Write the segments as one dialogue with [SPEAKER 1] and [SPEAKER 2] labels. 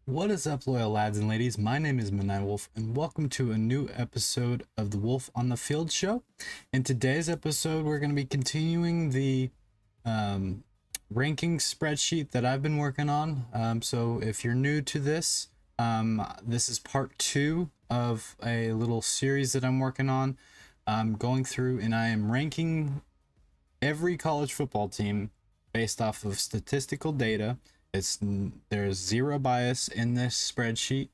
[SPEAKER 1] What is up, loyal lads and ladies? My name is Midnight Wolf, and welcome to a new episode of the Wolf on the Field show. In today's episode, we're going to be continuing the ranking spreadsheet that I've been working on. So if you're new to this, this is part 2 of a little series that I'm working on. I'm going through and I am ranking every college football team based off of statistical data. There's zero bias in this spreadsheet,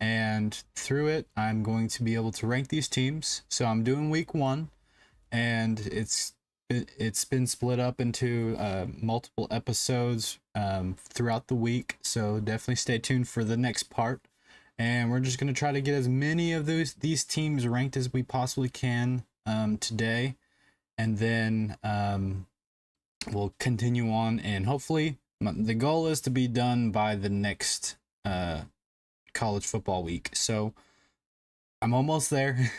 [SPEAKER 1] and through it I'm going to be able to rank these teams. So I'm doing week 1, and it's been split up into multiple episodes throughout the week, so definitely stay tuned for the next part. And we're just going to try to get as many of these teams ranked as we possibly can today, and then we'll continue on, and hopefully the goal is to be done by the next college football week. So I'm almost there.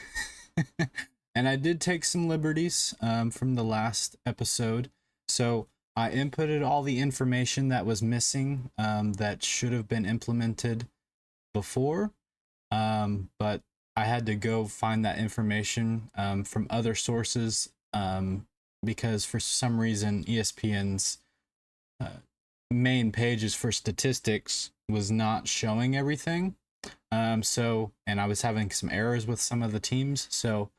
[SPEAKER 1] And I did take some liberties from the last episode. So I inputted all the information that was missing that should have been implemented before. But I had to go find that information from other sources because for some reason ESPN's main pages for statistics was not showing everything. And I was having some errors with some of the teams. So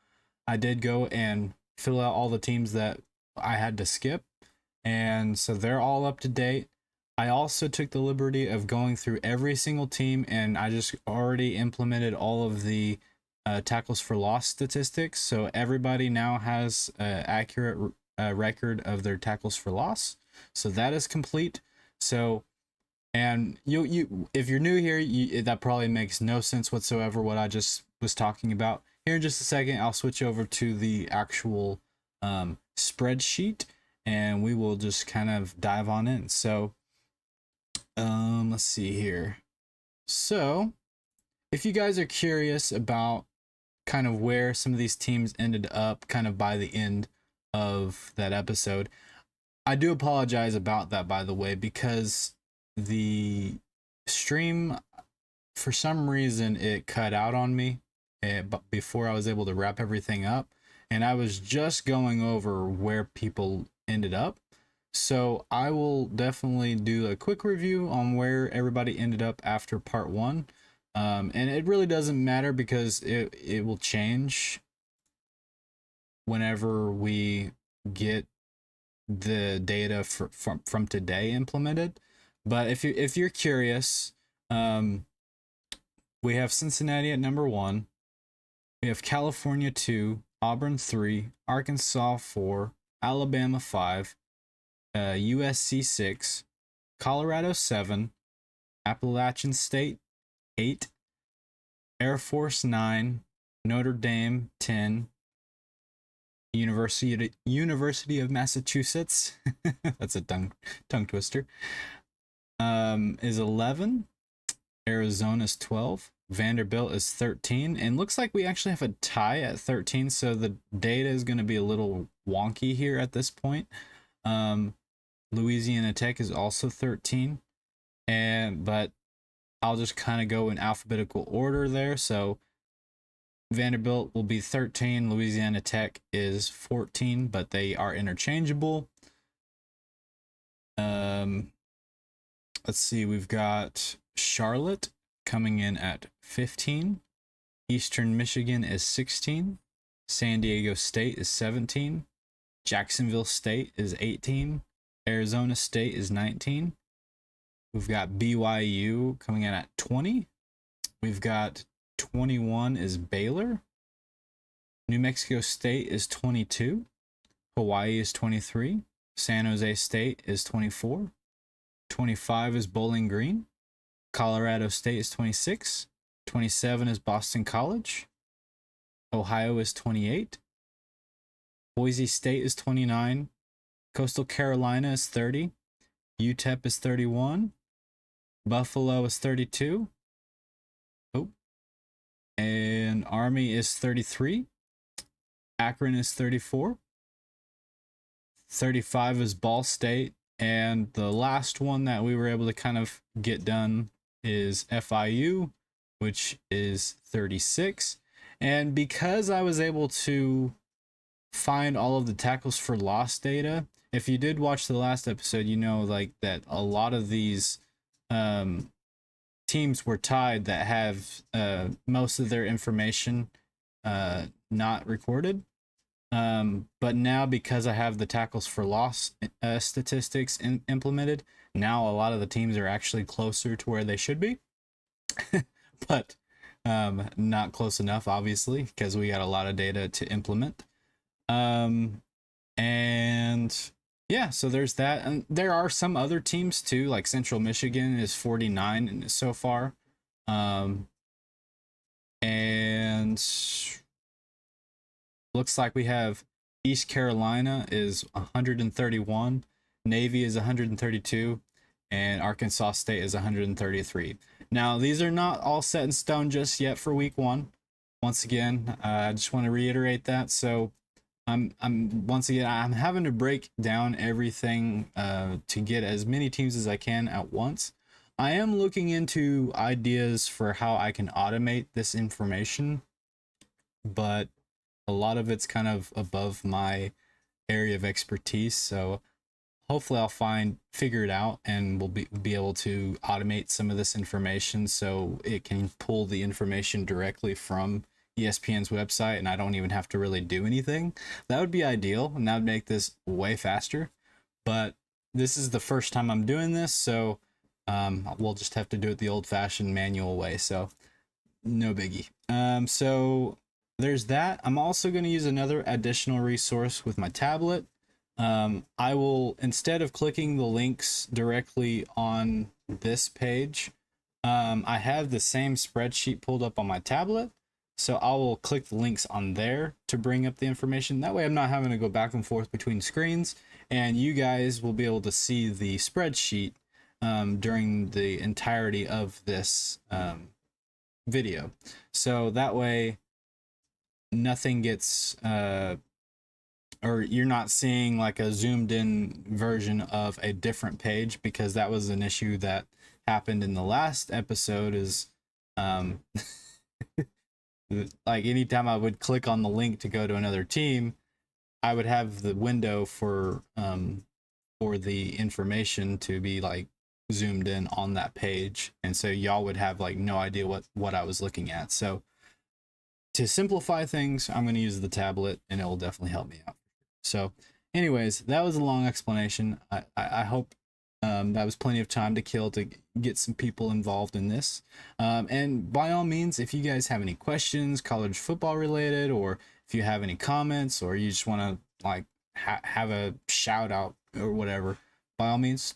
[SPEAKER 1] I did go and fill out all the teams that I had to skip. And so they're all up to date. I also took the liberty of going through every single team, and I just already implemented all of the tackles for loss statistics. So everybody now has an accurate record of their tackles for loss. So that is complete. So, and you if you're new here, that probably makes no sense whatsoever what I just was talking about. Here in just a second, I'll switch over to the actual spreadsheet, and we will just kind of dive on in. So, let's see here. So, if you guys are curious about kind of where some of these teams ended up kind of by the end of that episode, I do apologize about that, by the way, because the stream, for some reason, it cut out on me but before I was able to wrap everything up. And I was just going over where people ended up. So I will definitely do a quick review on where everybody ended up after part 1. And it really doesn't matter because it will change whenever we get the data from today implemented. But if you're curious, we have Cincinnati at number 1. We have California 2, Auburn 3, Arkansas 4, Alabama 5, USC 6, Colorado 7, Appalachian State 8, Air Force 9, Notre Dame 10, University of Massachusetts, that's a tongue twister, is 11. Arizona's 12. Vanderbilt is 13. And looks like we actually have a tie at 13, so the data is going to be a little wonky here at this point. Louisiana Tech is also 13. But I'll just kind of go in alphabetical order there. So Vanderbilt will be 13, Louisiana Tech is 14, but they are interchangeable. Let's see, we've got Charlotte coming in at 15. Eastern Michigan is 16. San Diego State is 17. Jacksonville State is 18. Arizona State is 19. We've got BYU coming in at 20. We've got 21 is Baylor. New Mexico State is 22. Hawaii is 23. San Jose State is 24. 25 is Bowling Green. Colorado State is 26. 27 is Boston College. Ohio is 28. Boise State is 29. Coastal Carolina is 30. UTEP is 31. Buffalo is 32. Oh. And Army is 33. Akron is 34. 35 is Ball State. And the last one that we were able to kind of get done is FIU, which is 36. And because I was able to find all of the tackles for loss data, if you did watch the last episode, you know like that a lot of these teams were tied that have most of their information not recorded. But now because I have the tackles for loss statistics implemented, now a lot of the teams are actually closer to where they should be. But not close enough, obviously, because we got a lot of data to implement. And yeah, so there's that. And there are some other teams too, like Central Michigan is 49 so far. And looks like we have East Carolina is 131, Navy is 132, and Arkansas State is 133. Now, these are not all set in stone just yet for week 1. Once again, I just want to reiterate that. So I'm having to break down everything to get as many teams as I can at once. I am looking into ideas for how I can automate this information, but a lot of it's kind of above my area of expertise. So hopefully I'll figure it out, and we'll be able to automate some of this information so it can pull the information directly from ESPN's website and I don't even have to really do anything. That would be ideal, and that would make this way faster. But this is the first time I'm doing this, so we'll just have to do it the old-fashioned manual way. So no biggie. So there's that. I'm also going to use another additional resource with my tablet. I will, instead of clicking the links directly on this page, I have the same spreadsheet pulled up on my tablet. So I will click the links on there to bring up the information. That way I'm not having to go back and forth between screens, and you guys will be able to see the spreadsheet during the entirety of this video. So that way nothing gets or you're not seeing like a zoomed in version of a different page, because that was an issue that happened in the last episode. Is like anytime I would click on the link to go to another team, I would have the window for the information to be like zoomed in on that page, and so y'all would have like no idea what I was looking at. So to simplify things, I'm going to use the tablet, and it will definitely help me out. So anyways, that was a long explanation. I hope that was plenty of time to kill to get some people involved in this. And by all means, if you guys have any questions, college football related, or if you have any comments, or you just want to like have a shout out or whatever, by all means,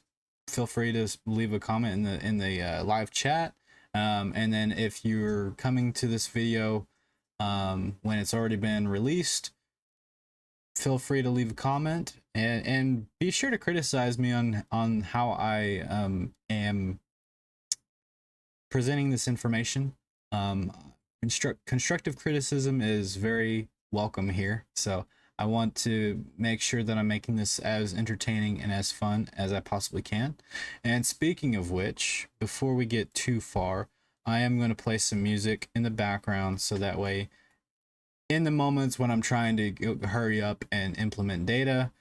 [SPEAKER 1] feel free to leave a comment in the live chat. And then if you're coming to this video when it's already been released, feel free to leave a comment, and be sure to criticize me on how I am presenting this information. Constructive criticism is very welcome here, so I want to make sure that I'm making this as entertaining and as fun as I possibly can. And speaking of which, before we get too far, I am going to play some music in the background, so that way in the moments when I'm trying to hurry up and implement data,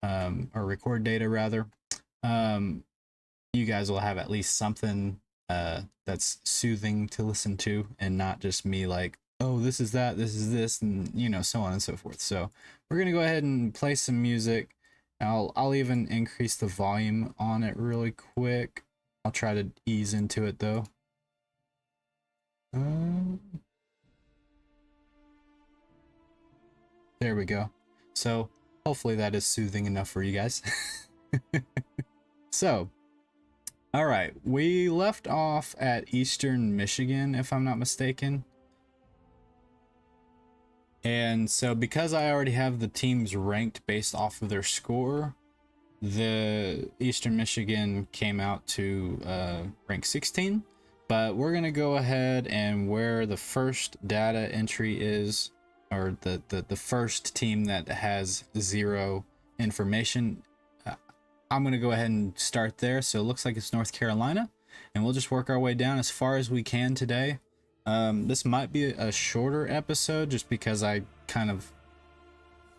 [SPEAKER 1] or record data rather, you guys will have at least something that's soothing to listen to, and not just me like, oh, this is that, this is this, and you know, so on and so forth. So we're gonna go ahead and play some music. I'll even increase the volume on it really quick. I'll try to ease into it though. There we go. So hopefully that is soothing enough for you guys. So, all right, we left off at Eastern Michigan, if I'm not mistaken. And so because I already have the teams ranked based off of their score, the Eastern Michigan came out to rank 16. But we're going to go ahead and where the first data entry is, or the first team that has 0 information, I'm going to go ahead and start there. So it looks like it's North Carolina. and we'll just work our way down as far as we can today. This might be a shorter episode just because I kind of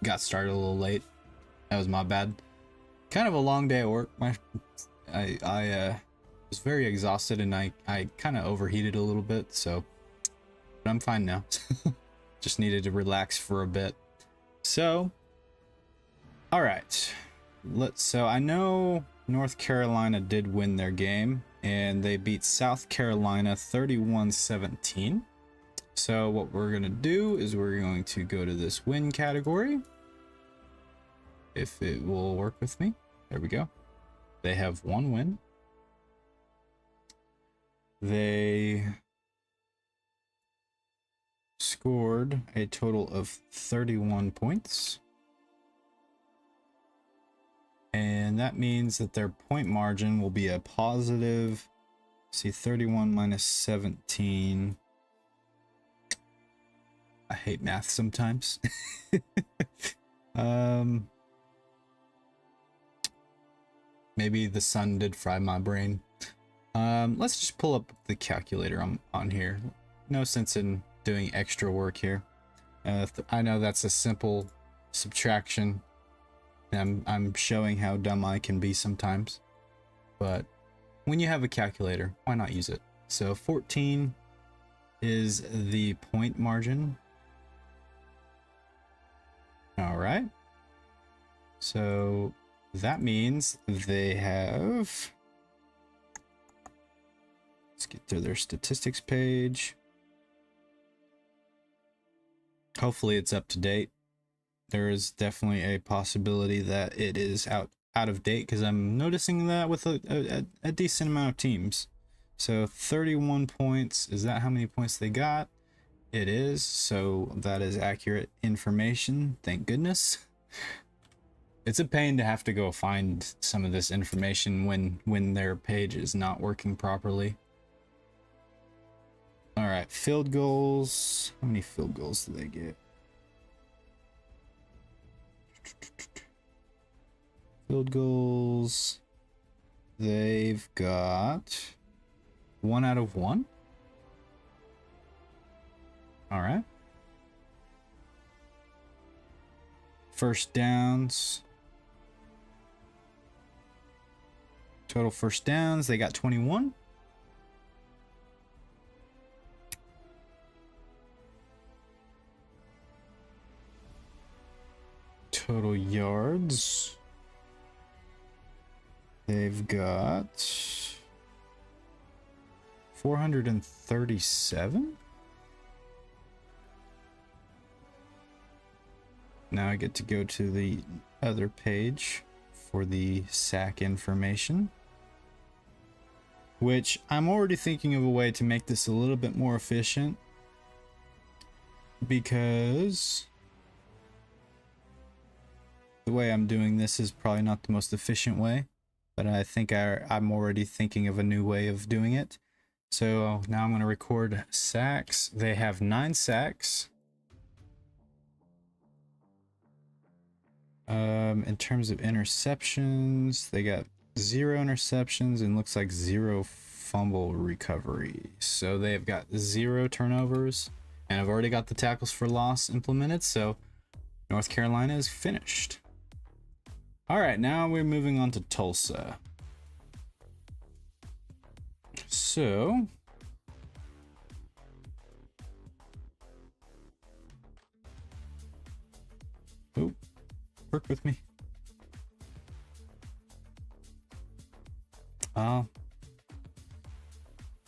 [SPEAKER 1] got started a little late. That was my bad. Kind of a long day at work. I was very exhausted, and I kind of overheated a little bit, so but I'm fine now. Just needed to relax for a bit. So, all right. So I know North Carolina did win their game, and they beat South Carolina 31-17. So what we're going to do is we're going to go to this win category. If it will work with me. There we go. They have one win. They scored a total of 31 points. And that means that their point margin will be a positive, see, 31 minus 17. I hate math sometimes. Maybe the sun did fry my brain. Let's just pull up the calculator on here. No sense in doing extra work here. I know that's a simple subtraction. I'm showing how dumb I can be sometimes, but when you have a calculator, why not use it? So 14 is the point margin. All right. So that means they have, let's get to their statistics page. Hopefully it's up to date. There is definitely a possibility that it is out of date, because I'm noticing that with a decent amount of teams. So 31 points, is that how many points they got? It is, so that is accurate information, thank goodness. It's a pain to have to go find some of this information when their page is not working properly. All right, field goals. How many field goals do they get? Field goals. They've got 1 out of 1. All right. First downs. Total first downs, they got 21. Total yards, they've got 437. Now I get to go to the other page for the sack information, which I'm already thinking of a way to make this a little bit more efficient, because the way I'm doing this is probably not the most efficient way, but I think I'm already thinking of a new way of doing it. So now I'm going to record sacks. They have 9 sacks. In terms of interceptions, they got 0 interceptions and looks like 0 fumble recovery. So they've got 0 turnovers, and I've already got the tackles for loss implemented. So North Carolina is finished. All right, now we're moving on to Tulsa. So work with me. I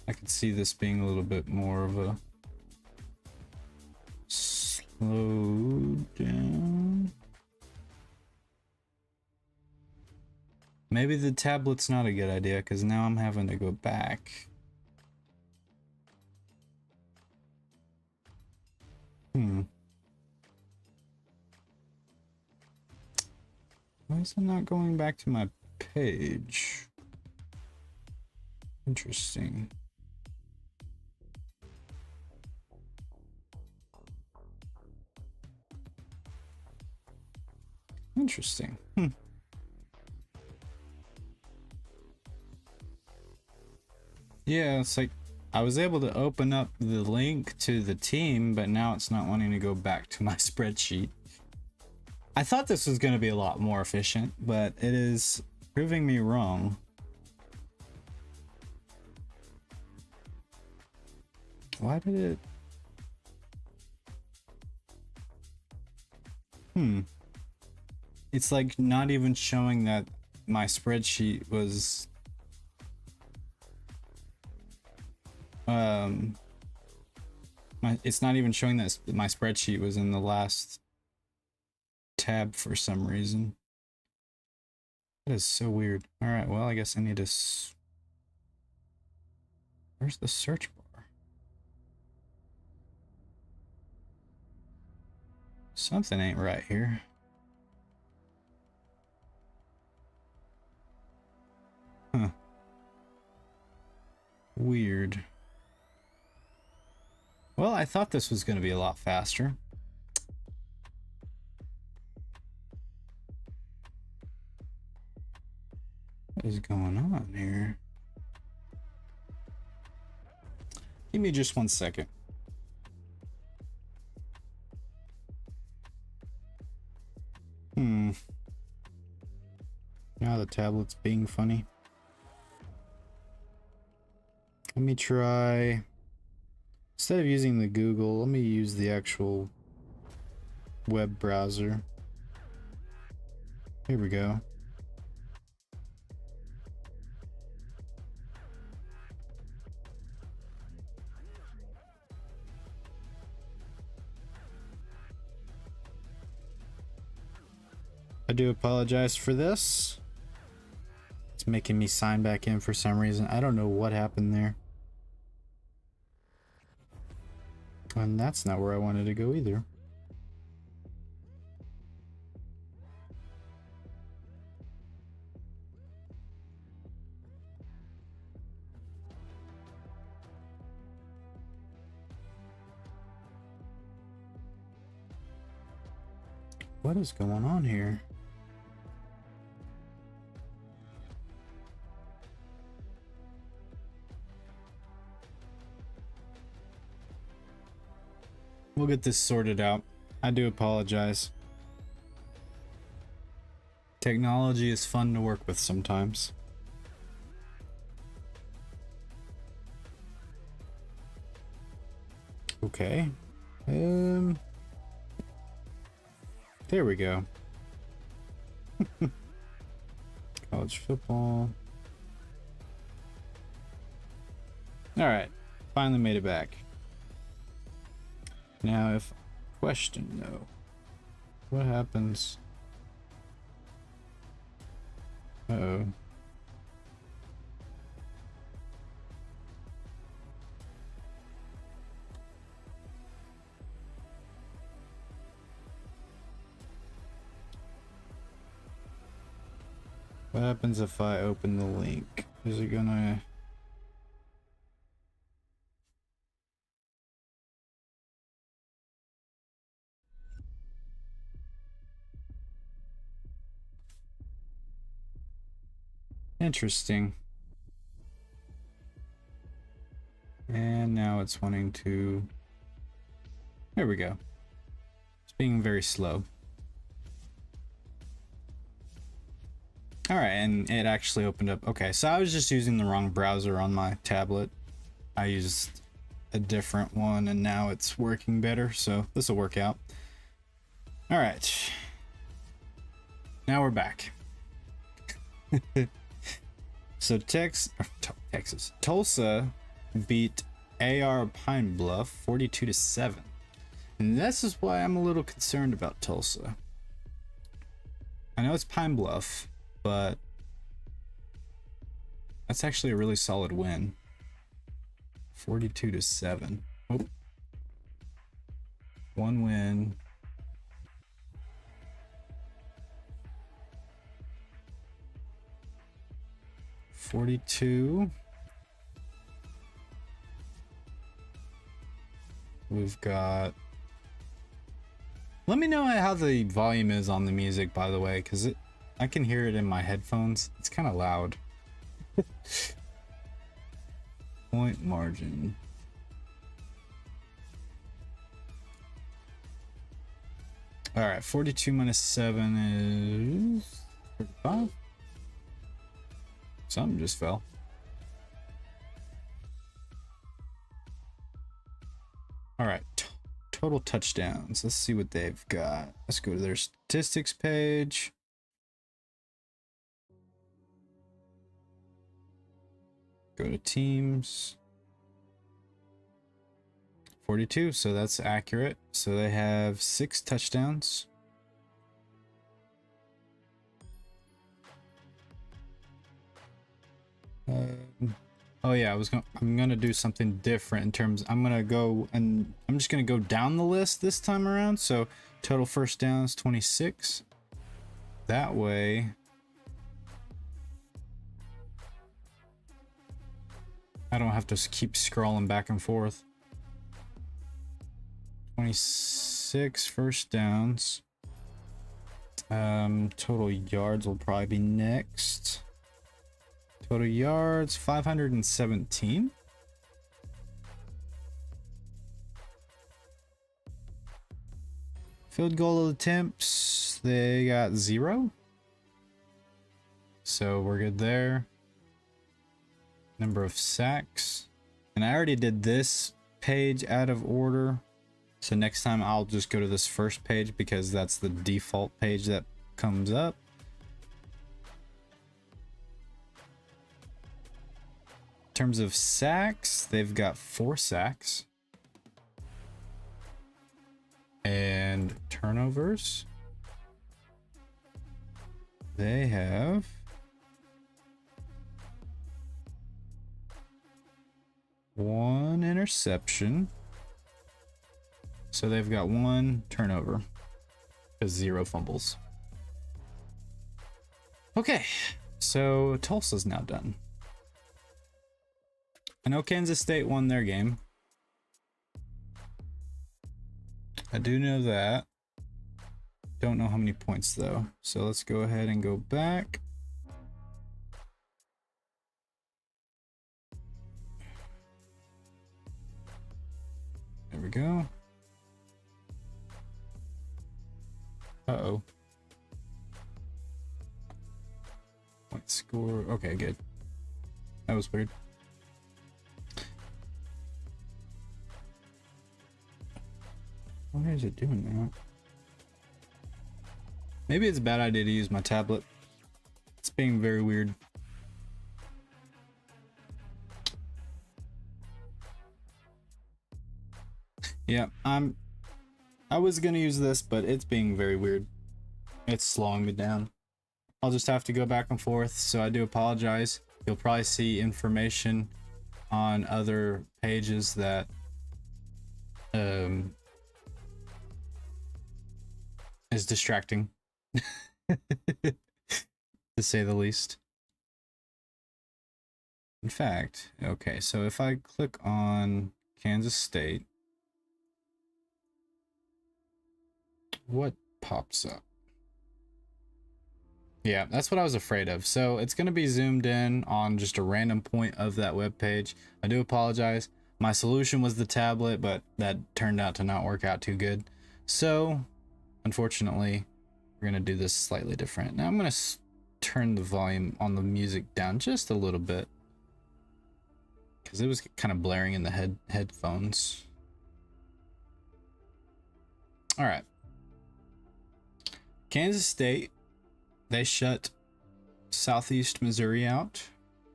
[SPEAKER 1] could see this being a little bit more of a slow down. Maybe the tablet's not a good idea, because now I'm having to go back. Why is it not going back to my page? Interesting. Interesting. Yeah, it's like I was able to open up the link to the team, but now it's not wanting to go back to my spreadsheet. I thought this was going to be a lot more efficient, but it is proving me wrong. Why did it? It's like not even showing that my spreadsheet was it's not even showing that my spreadsheet was in the last tab for some reason. That is so weird. All right, well, I guess I need to where's the search bar? Something ain't right here. Huh. Weird. Well, I thought this was going to be a lot faster. What is going on here? Give me just 1 second. Now the tablet's being funny. Let me try, instead of using the Google, let me use the actual web browser. Here we go. I do apologize for this. It's making me sign back in for some reason. I don't know what happened there. And that's not where I wanted to go either. What is going on here? We'll get this sorted out. I do apologize. Technology is fun to work with sometimes. Okay. There we go. College football. All right. Finally made it back. Now, if question though, what happens? Uh-oh. What happens if I open the link? Is it gonna... Interesting. And now it's wanting to... There we go. It's being very slow. All right, and it actually opened up. Okay, so I was just using the wrong browser on my tablet. I used a different one and now it's working better, so this will work out. All right. Now we're back. So Tulsa beat AR Pine Bluff 42-7. And this is why I'm a little concerned about Tulsa. I know it's Pine Bluff, but that's actually a really solid win. 42-7. Oh. One win. $42. We've got... Let me know how the volume is on the music, by the way, because I can hear it in my headphones. It's kind of loud. point margin. All right, 42 minus 7 is 35. Something just fell. All right, total touchdowns. Let's see what they've got. Let's go to their statistics page. Go to teams. 42, so that's accurate. So they have 6 touchdowns. Oh yeah, I'm gonna do something different in terms. I'm just gonna go down the list this time around. So total first downs 26. That way, I don't have to keep scrolling back and forth. 26 first downs. Total yards will probably be next. Total yards 517. Field goal attempts, they got 0. So we're good there. Number of sacks. And I already did this page out of order. So next time I'll just go to this first page because that's the default page that comes up. In terms of sacks, they've got 4 sacks. And turnovers, they have 1 interception. So they've got 1 turnover because 0 fumbles. Okay, so Tulsa's now done. I know Kansas State won their game. I do know that. Don't know how many points though. So let's go ahead and go back. There we go. Uh-oh. Point score. Okay, good. That was weird. Why is it doing that? Maybe it's a bad idea to use my tablet. It's being very weird. Yeah, I was gonna use this, but it's being very weird. It's slowing me down. I'll just have to go back and forth, so I do apologize. You'll probably see information on other pages that is distracting, to say the least. In fact, okay, so if I click on Kansas State, what pops up? Yeah, that's what I was afraid of. So it's going to be zoomed in on just a random point of that web page. I do apologize. My solution was the tablet, but that turned out to not work out too good. So unfortunately, we're going to do this slightly different. Now I'm going to turn the volume on the music down just a little bit, because it was kind of blaring in the headphones. All right. Kansas State, they shut Southeast Missouri out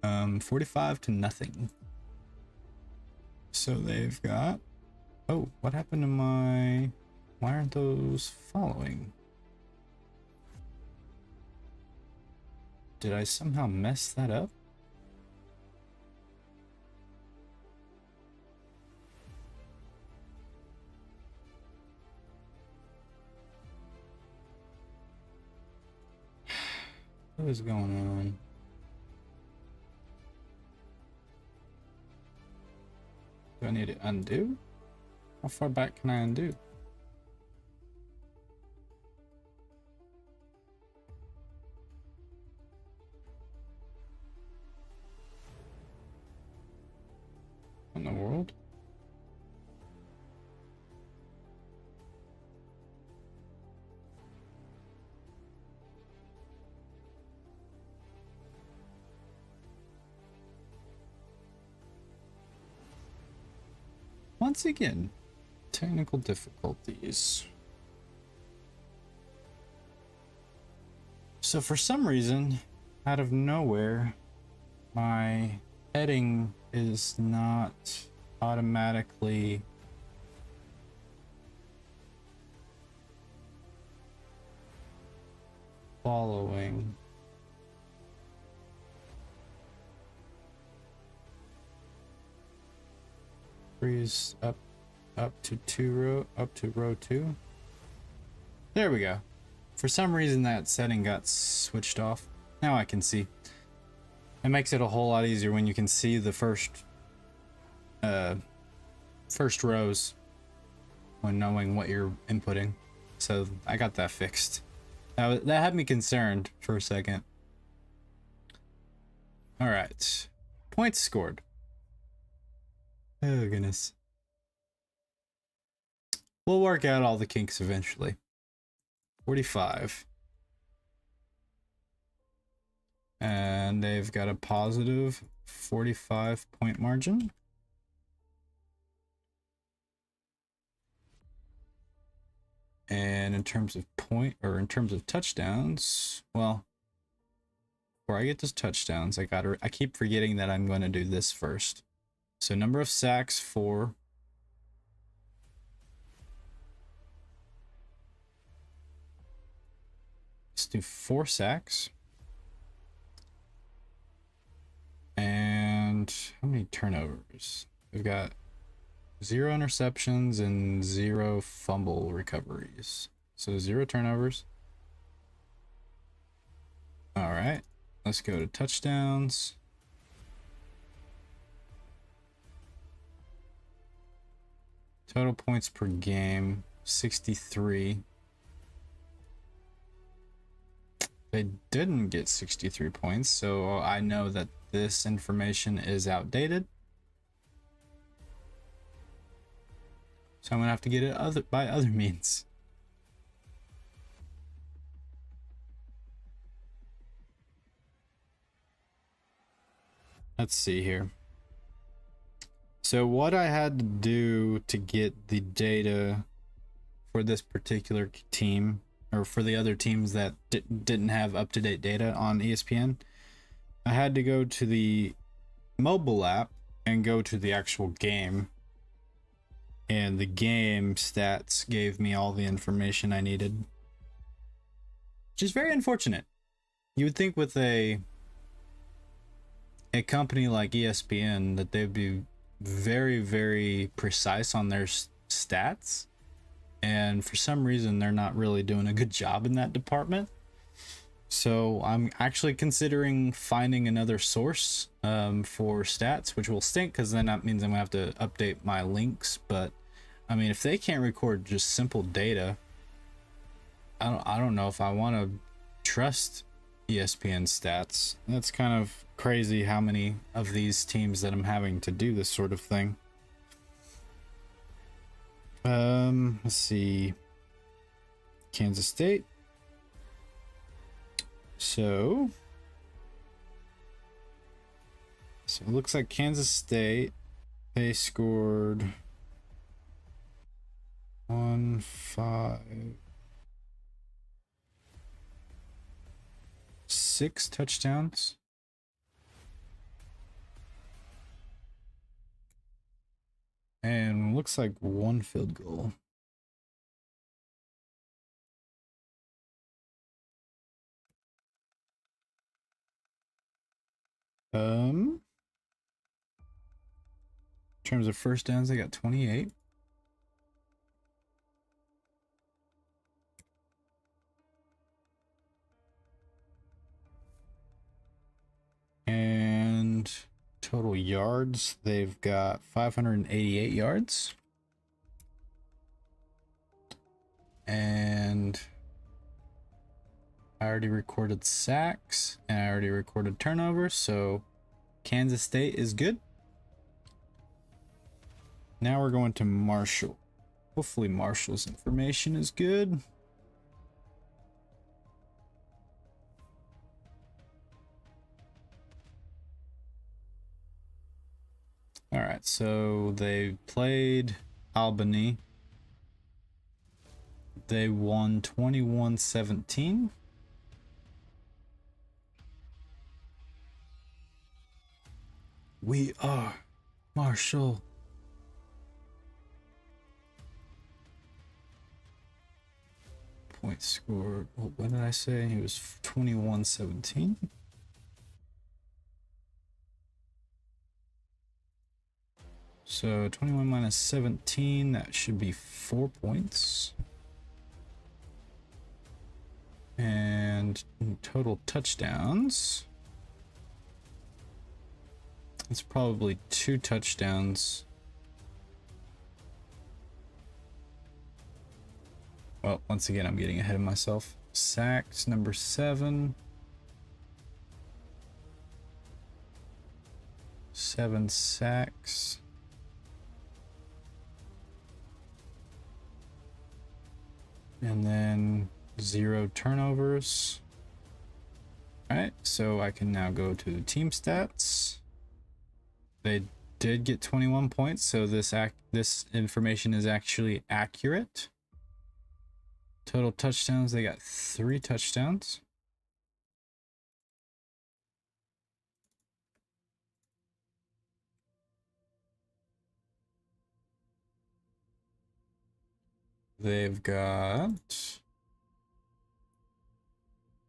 [SPEAKER 1] 45-0. So they've got, oh, what happened to my, why aren't those following? Did I somehow mess that up? What is going on? Do I need to undo? How far back can I undo? the world? Once again, technical difficulties. So for some reason, out of nowhere, my heading is not automatically following. Freeze up to row 2. There we go. For some reason that setting got switched off. Now I can see. It makes it a whole lot easier when you can see the first rows when knowing what you're inputting. So I got that fixed. That had me concerned for a second. All right, points scored. Oh goodness. We'll work out all the kinks eventually. 45. And they've got a positive 45 point margin. And in terms of in terms of touchdowns, well, before I get to touchdowns, I keep forgetting that I'm going to do this first. So number of sacks, 4. Let's do 4 sacks. And how many turnovers? We've got 0 interceptions and 0 fumble recoveries. So 0 turnovers. All right, let's go to touchdowns. Total points per game, 63. They didn't get 63 points, so I know that this information is outdated. So I'm gonna have to get it by other means. Let's see here. So what I had to do to get the data for this particular team, or for the other teams that didn't have up-to-date data on ESPN, I had to go to the mobile app and go to the actual game. And the game stats gave me all the information I needed, which is very unfortunate. You would think with a company like ESPN that they'd be very, very precise on their stats, and for some reason they're not really doing a good job in that department. So I'm actually considering finding another source for stats, which will stink because then that means I'm gonna have to update my links. But I mean, if they can't record just simple data, I don't know if I want to trust ESPN stats. That's kind of crazy how many of these teams that I'm having to do this sort of thing. Let's see. Kansas State. So it looks like Kansas State, they scored 6 touchdowns. And looks like 1 field goal. In terms of first downs, they got 28. And total yards, they've got 588 yards. And I already recorded sacks and I already recorded turnovers, so Kansas State is good. Now we're going to Marshall. Hopefully Marshall's information is good. All right, so they played Albany. They won 21-17. We are Marshall. Points scored. What did I say? It was 21-17. So 21 minus 17, that should be 4 points. And total touchdowns. It's probably 2 touchdowns. Well, once again, I'm getting ahead of myself. Sacks, number 7. 7 sacks. And then 0 turnovers. Alright, so I can now go to team stats. They did get 21 points, so this information is actually accurate. Total touchdowns, they got 3 touchdowns. They've got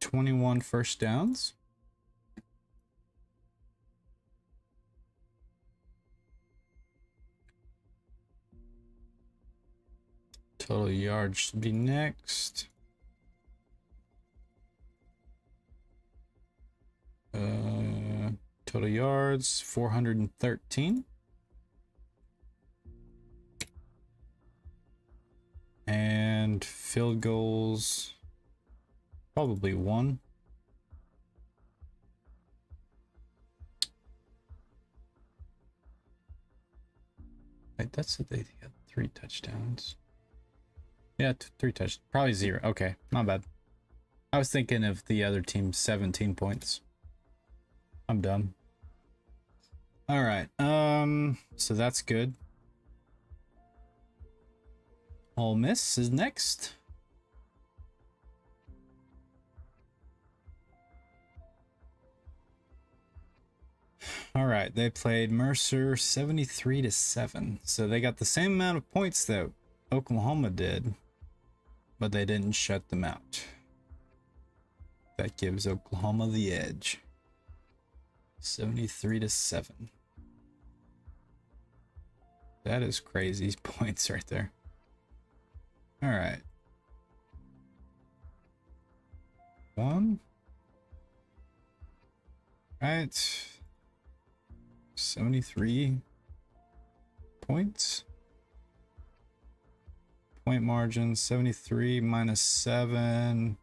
[SPEAKER 1] 21 first downs. Total yards should be next. Total yards, 413. And field goals, probably 1. Wait, that's it. They got 3 touchdowns. Yeah, 3 touchdowns. Probably 0. Okay, not bad. I was thinking of the other team's 17 points. I'm dumb. All right. So that's good. Ole Miss is next. All right, they played Mercer 73-7. So they got the same amount of points that Oklahoma did, but they didn't shut them out. That gives Oklahoma the edge. 73-7. That is crazy points right there. All right. 1. All right. 73 points. Point margin 73 minus 7.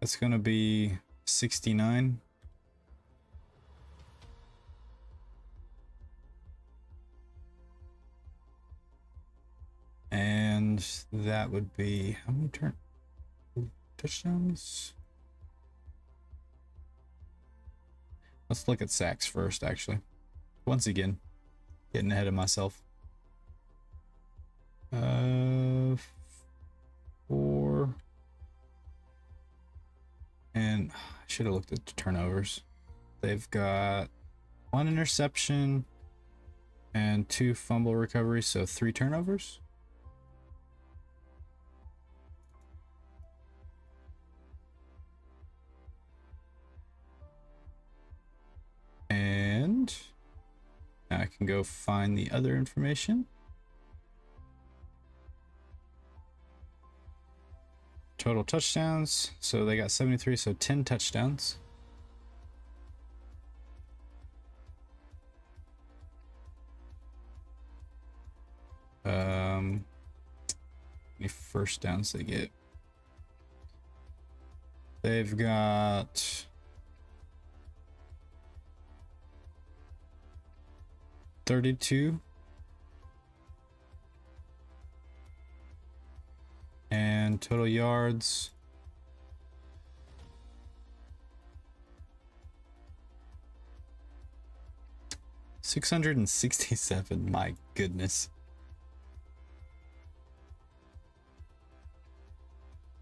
[SPEAKER 1] That's going to be 69. And that would be how many touchdowns? Let's look at sacks first, actually. Once again, getting ahead of myself. 4. And I should have looked at the turnovers. They've got 1 interception and 2 fumble recoveries, so 3 turnovers. And now I can go find the other information. Total touchdowns. So they got 73, so 10 touchdowns. How many first downs they get? They've got 32 And total yards. $667. My goodness.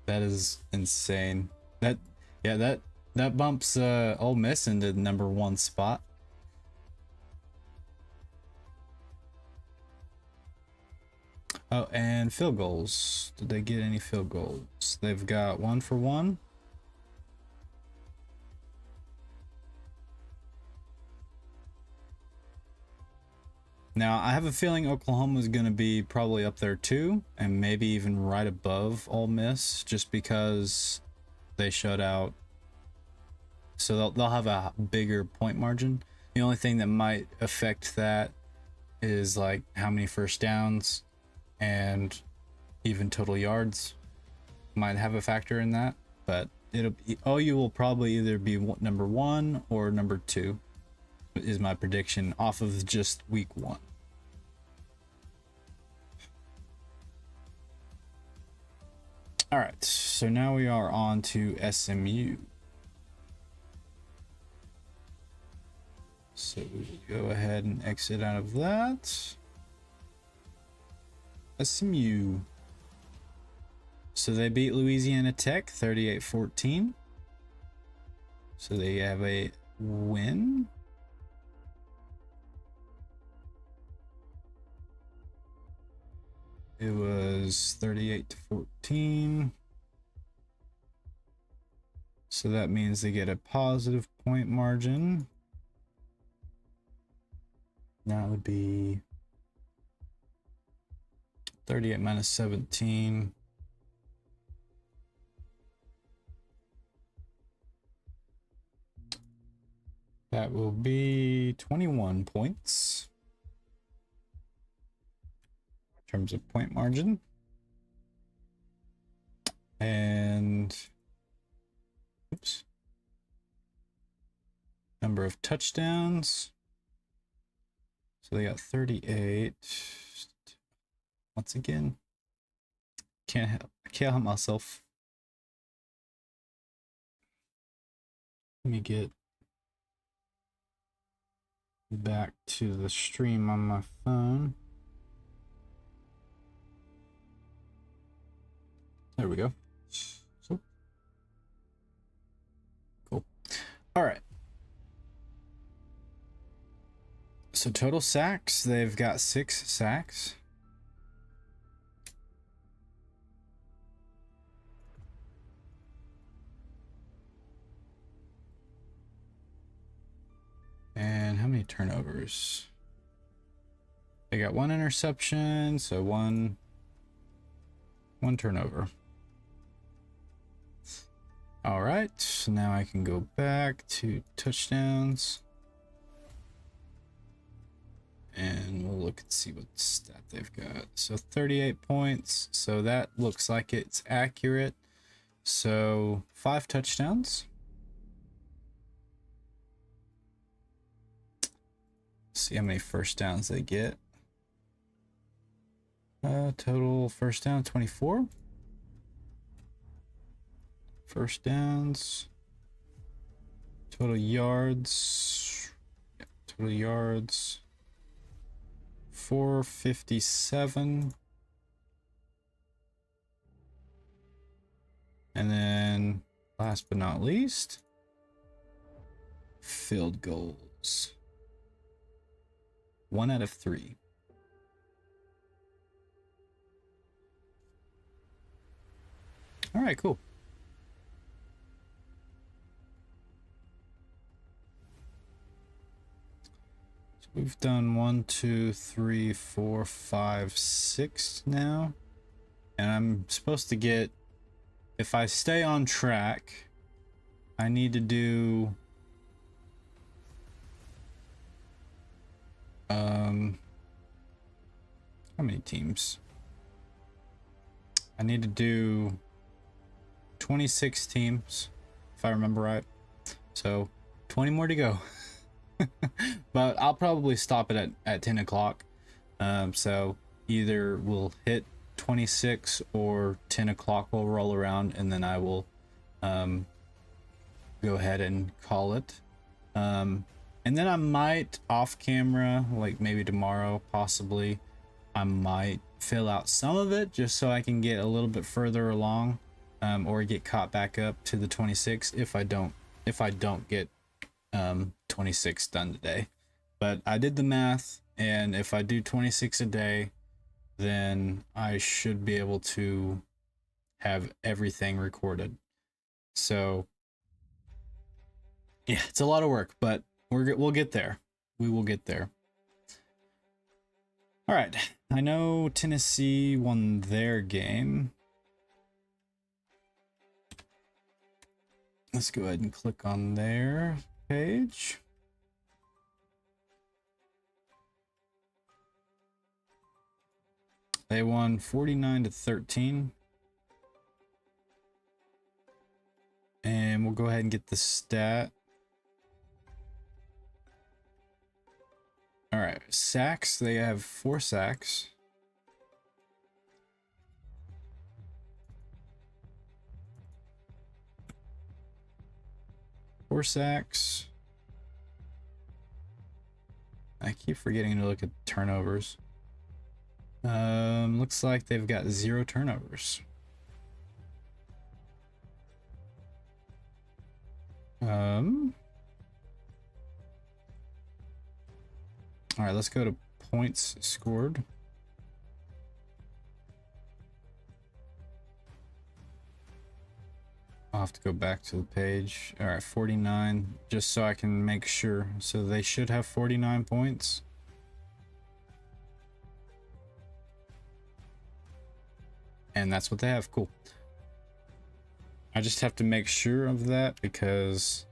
[SPEAKER 1] That is insane. That bumps Ole Miss into the #1 spot. Oh, and field goals. Did they get any field goals? They've got 1 for 1. Now, I have a feeling Oklahoma's going to be probably up there too, and maybe even right above Ole Miss, just because they shut out. So they'll have a bigger point margin. The only thing that might affect that is like how many first downs and even total yards might have a factor in that. But OU will probably either be #1 or #2. Is my prediction off of just week 1. All right, so now we are on to SMU. So we go ahead and exit out of that. SMU. So they beat Louisiana Tech 38-14. So they have a win. It was 38-14. So that means they get a positive point margin. That would be 38 minus 17. That will be 21 points. Terms of point margin, and number of touchdowns. So they got 38. Once again, I can't help myself. Let me get back to the stream on my phone. There we go. So cool. All right. So total sacks, they've got 6 sacks. And how many turnovers? They got 1 interception, so one turnover. All right, so now I can go back to touchdowns. And we'll look and see what stat they've got. So 38 points. So that looks like it's accurate. So 5 touchdowns. See how many first downs they get. Total first down 24. First downs. Total yards. Yeah, total yards. 457. And then last but not least, field goals. 1 out of 3. All right, cool. So we've done 1, 2, 3, 4, 5, 6 now. And I'm supposed to get, if I stay on track, I need to do how many teams? I need to do 26 teams, if I remember right. So 20 more to go. But I'll probably stop it at 10 o'clock. So either we'll hit 26 or 10 o'clock will roll around, and then I will go ahead and call it. And then I might off camera, like maybe tomorrow, possibly, I might fill out some of it just so I can get a little bit further along, or get caught back up to the 26 if I don't get 26 done today. But I did the math, and if I do 26 a day, then I should be able to have everything recorded. So yeah, it's a lot of work, but we'll get there. We will get there. All right, I know Tennessee won their game. Let's go ahead and click on their page. They won 49-13. And we'll go ahead and get the stat. All right, sacks, they have 4 sacks. Four sacks. I keep forgetting to look at turnovers. Looks like they've got 0 turnovers. All right, let's go to points scored. I'll have to go back to the page. All right, 49, just so I can make sure. So they should have 49 points. And that's what they have. Cool. I just have to make sure of that because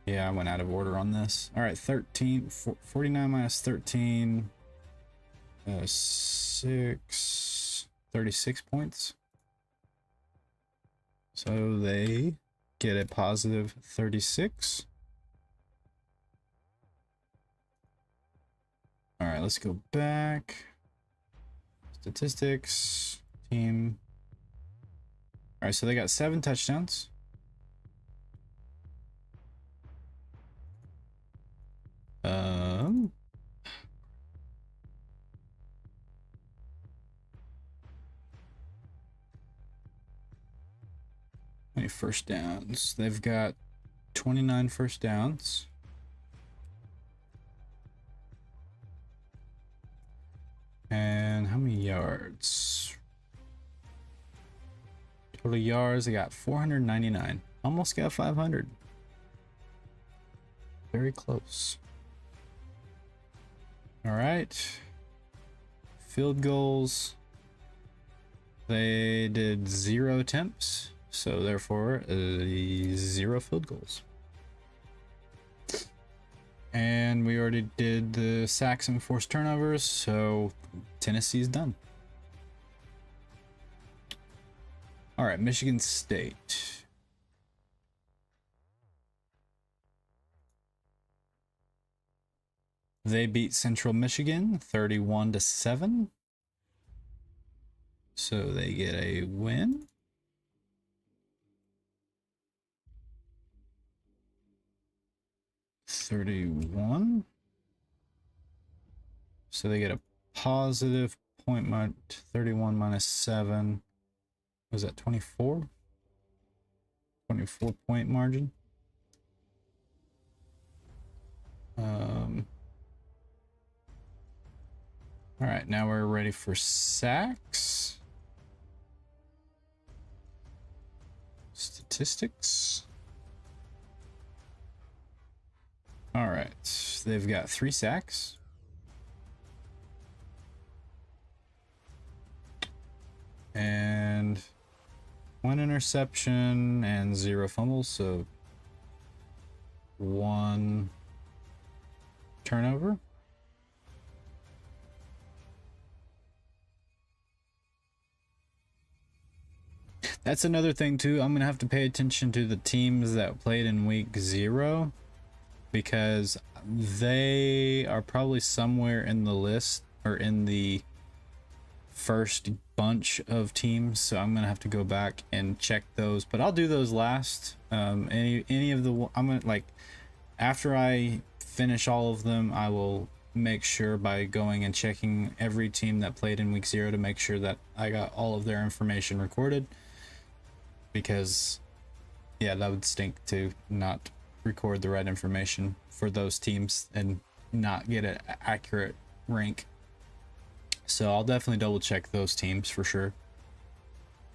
[SPEAKER 1] yeah, I went out of order on this. All right, 49 minus 13, 36 points. So they get a positive 36. All right, let's go back. Statistics, team. All right, so they got 7 touchdowns. How many first downs? They've got 29 first downs. And how many yards? Total yards, they got 499. Almost got 500. Very close. All right. Field goals. They did 0 attempts, so therefore 0 field goals. And we already did the sacks and forced turnovers, so Tennessee's done. All right, Michigan State. They beat Central Michigan 31-7. So they get a win. $31. So they get a positive point. 31 minus 7. Was that 24? 24 point margin. All right, now we're ready for sacks. Statistics. All right, they've got 3 sacks. And 1 interception and 0 fumbles, so 1 turnover. That's another thing too. I'm gonna have to pay attention to the teams that played in week 0, because They are probably somewhere in the list or in the first bunch of teams, so I'm gonna have to go back and check those, but I'll do those last. Any of the, I'm gonna, like, after I finish all of them, I will make sure by going and checking every team that played in week 0 to make sure that I got all of their information recorded, because yeah, that would stink to not record the right information for those teams and not get an accurate rank. So I'll definitely double check those teams for sure,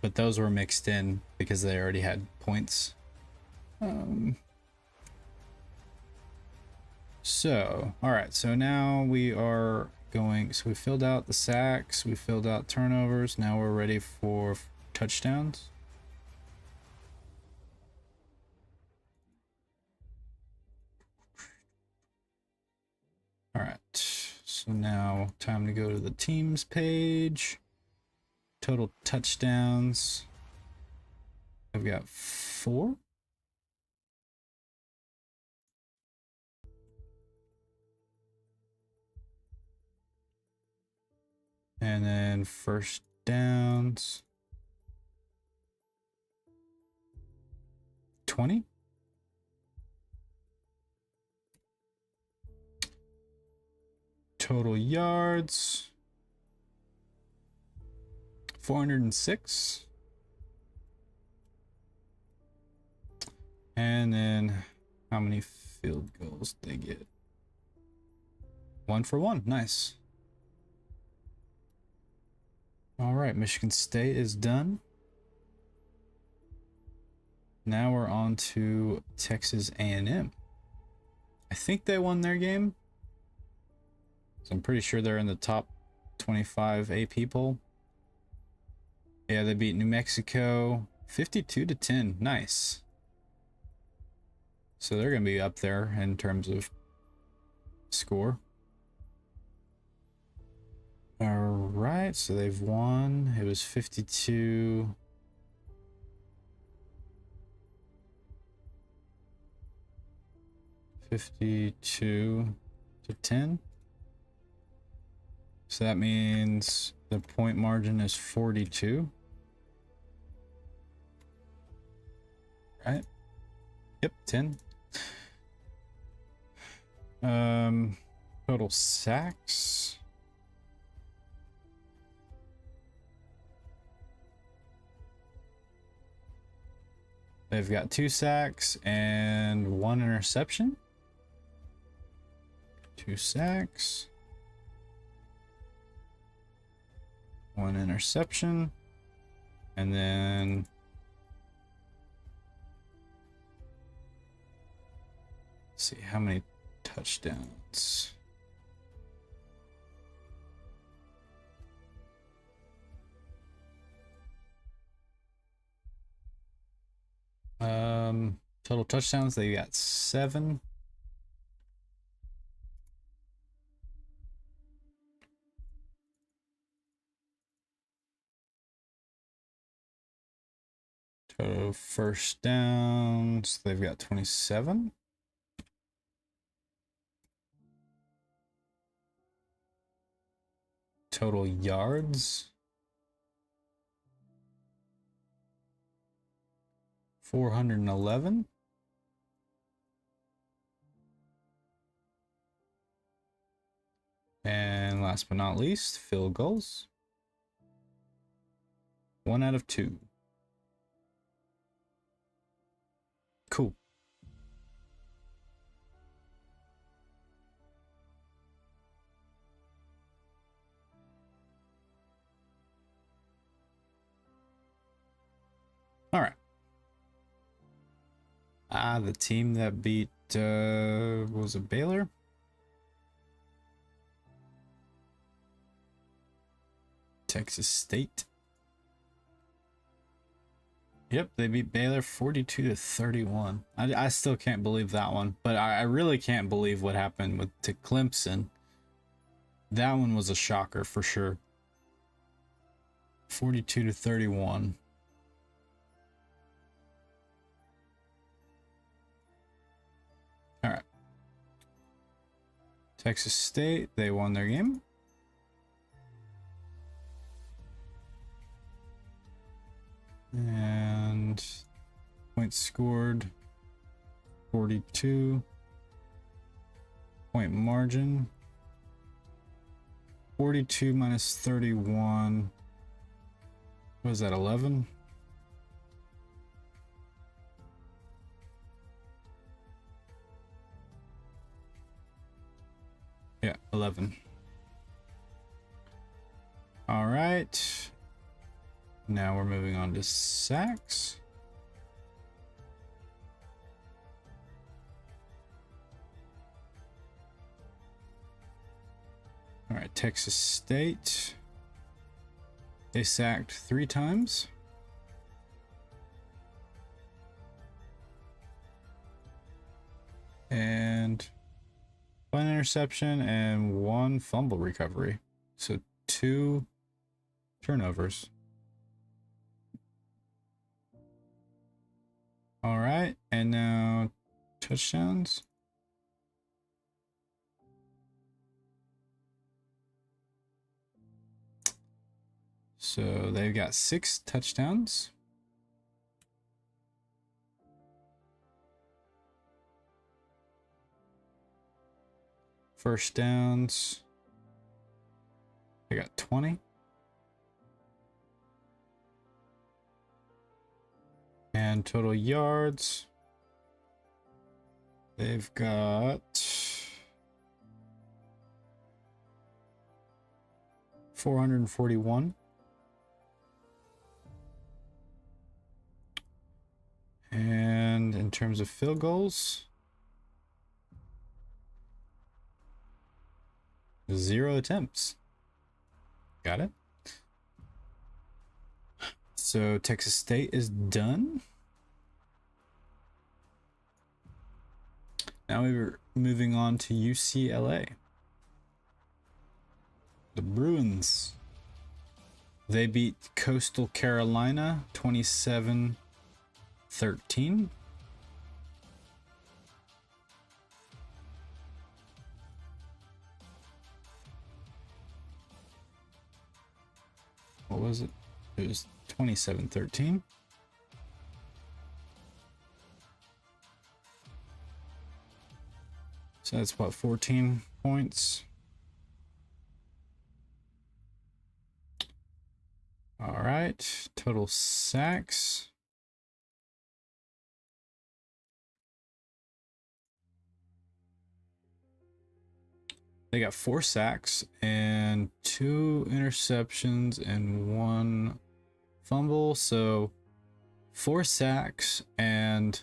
[SPEAKER 1] but those were mixed in because they already had points. So all right, so now we are going, so we filled out the sacks, we filled out turnovers, now we're ready for touchdowns. All right, so now time to go to the teams page. Total touchdowns, I've got 4. And then first downs, 20. Total yards, 406. And then how many field goals did they get? 1 for 1. Nice. All right, Michigan State is done. Now we're on to Texas A&M. I think they won their game, so I'm pretty sure they're in the top 25 AP poll. Yeah, they beat New Mexico 52-10. Nice. So they're gonna be up there in terms of score. All right, so they've won. It was 52. To 10. So that means the point margin is 42. Right? Yep, 10. Total sacks. They've got 2 sacks and 1 interception. 2 sacks, 1 interception, and then let's see how many touchdowns. Total touchdowns, they got 7. Total first downs, they've got 27. Total yards, 411. And last but not least, field goals. 1 out of 2. Cool. All right. The team that beat, was it Baylor? Texas State. Yep, they beat Baylor 42-31. I still can't believe that one, but I really can't believe what happened to Clemson. That one was a shocker for sure. 42-31. All right. Texas State, they won their game. And points scored 42. Point margin 42 minus 31. What is that, 11? Yeah, 11. All right. Now we're moving on to sacks. All right, Texas State. They sacked 3 times. And 1 interception and 1 fumble recovery. So 2 turnovers. All right, and now touchdowns. So they've got 6 touchdowns. First downs, they got 20. And total yards, they've got 441. And in terms of field goals, 0 attempts. Got it. So Texas State is done. Now we're moving on to UCLA. The Bruins. They beat Coastal Carolina 27-13. What was it? It was 27-13. So that's what, 14 points. All right, total sacks. They got 4 sacks and 2 interceptions and 1 fumble. So 4 sacks and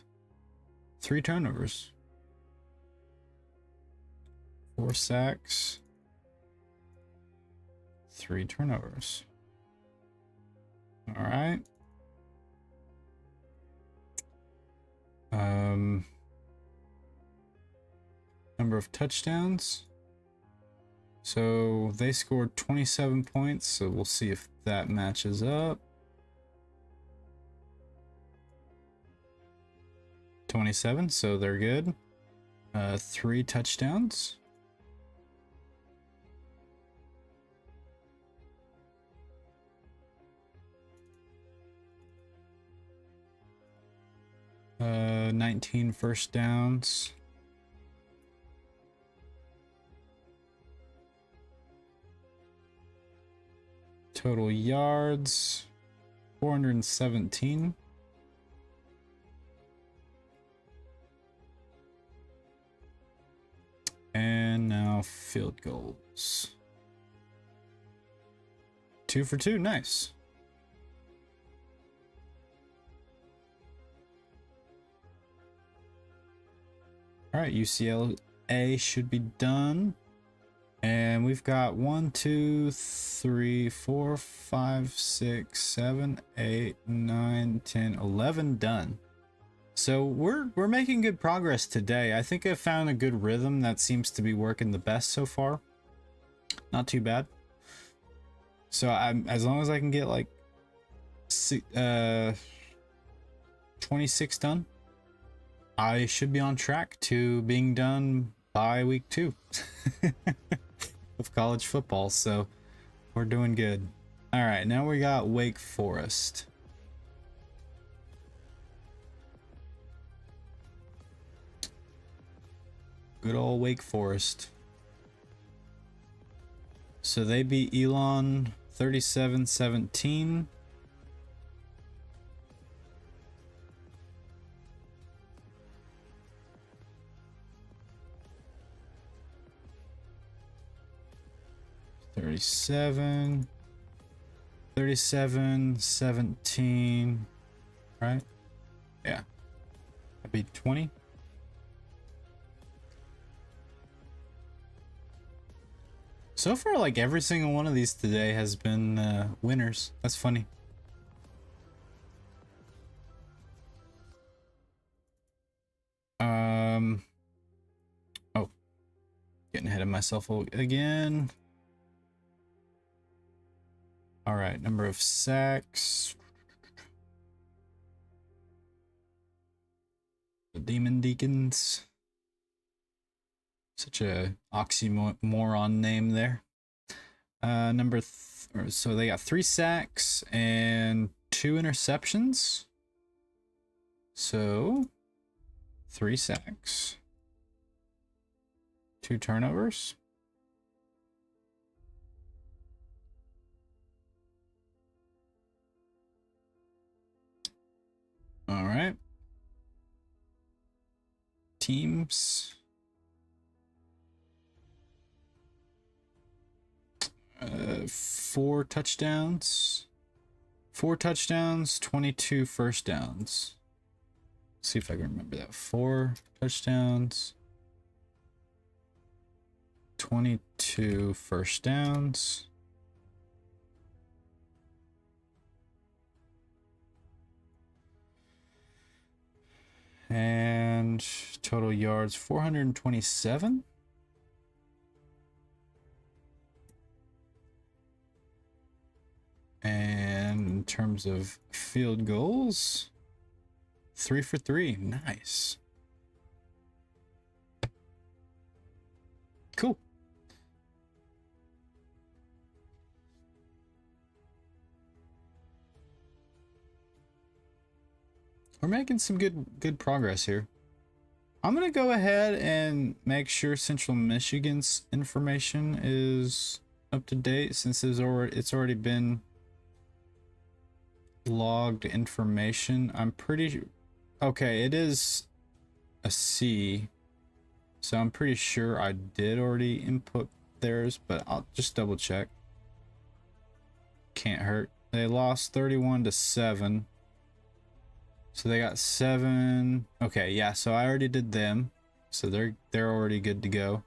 [SPEAKER 1] 3 turnovers. 4 sacks, 3 turnovers. All right. Number of touchdowns. So they scored 27 points, so we'll see if that matches up. 27, so they're good. 3 touchdowns. Uh, 19 first downs. Total yards, 417. And now field goals. 2 for 2, nice. All right, UCLA should be done. And we've got 1, 2, 3, 4, 5, 6, 7, 8, 9, 10, 11 done. So we're making good progress today. I think I found a good rhythm that seems to be working the best so far. Not too bad. So as long as I can get like 26 done, I should be on track to being done bye week 2 of college football, so we're doing good. All right, now we got Wake Forest. Good old Wake Forest. So they beat Elon 37-17. $37, 37-17, right? Yeah. I beat 20. So far, like every single one of these today has been winners. That's funny. Oh, getting ahead of myself again. All right, number of sacks. The Demon Deacons. Such a oxymoron name there. So they got 3 sacks and 2 interceptions. So 3 sacks, 2 turnovers. All right. Teams. 4 touchdowns. 4 touchdowns, 22 first downs. Let's see if I can remember that. 4 touchdowns, 22 first downs. And total yards 427. And in terms of field goals, 3 for 3. Nice. Cool. We're making some good progress here. I'm gonna go ahead and make sure Central Michigan's information is up to date, since it's already been logged information. I'm pretty okay. It is a C, so I'm pretty sure I did already input theirs, but I'll just double check. Can't hurt. They lost 31-7. So they got 7. Okay, yeah, so I already did them. So they're already good to go.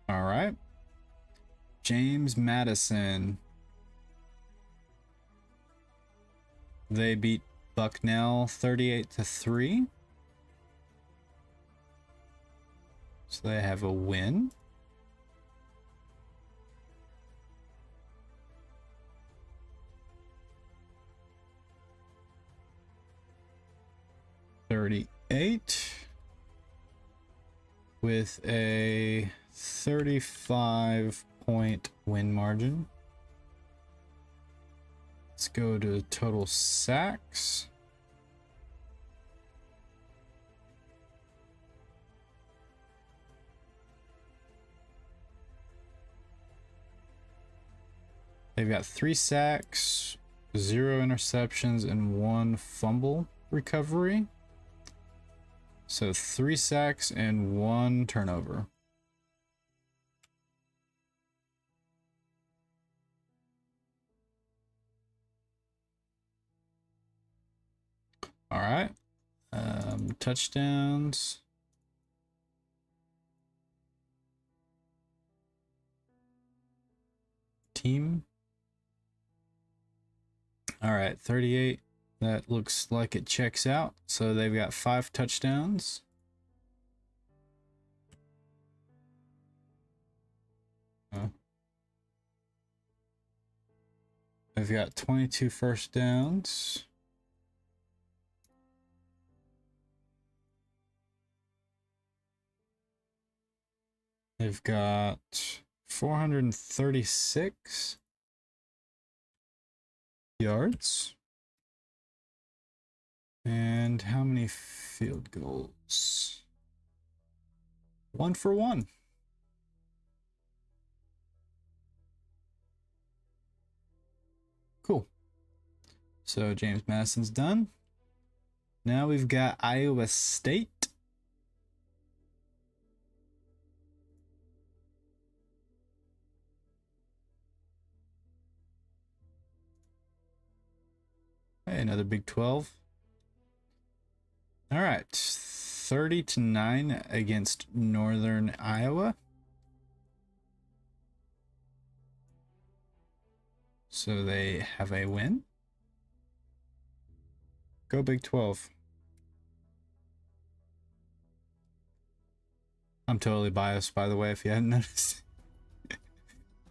[SPEAKER 1] All right. James Madison. They beat Bucknell 38-3. So they have a win. $38 with a 35-point win margin. Let's go to total sacks. They've got 3 sacks, 0 interceptions, and 1 fumble recovery. So 3 sacks and 1 turnover. All right. Touchdowns. Team. All right, 38. That looks like it checks out. So they've got 5 touchdowns. They've got 22 first downs. They've got 436 yards. And how many field goals? 1 for 1. Cool. So James Madison's done. Now we've got Iowa State. Hey, another Big 12. All right, 30-9 against Northern Iowa. So they have a win. Go Big 12. I'm totally biased, by the way, if you hadn't noticed.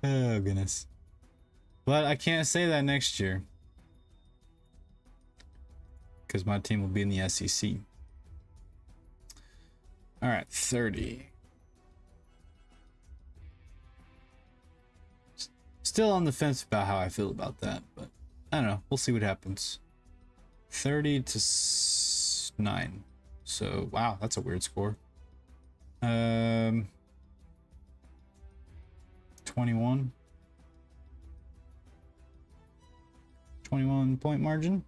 [SPEAKER 1] Oh, goodness. But I can't say that next year, because my team will be in the SEC. All right, 30. Still on the fence about how I feel about that, but I don't know. We'll see what happens. 30-9. So, wow, that's a weird score. 21 point margin.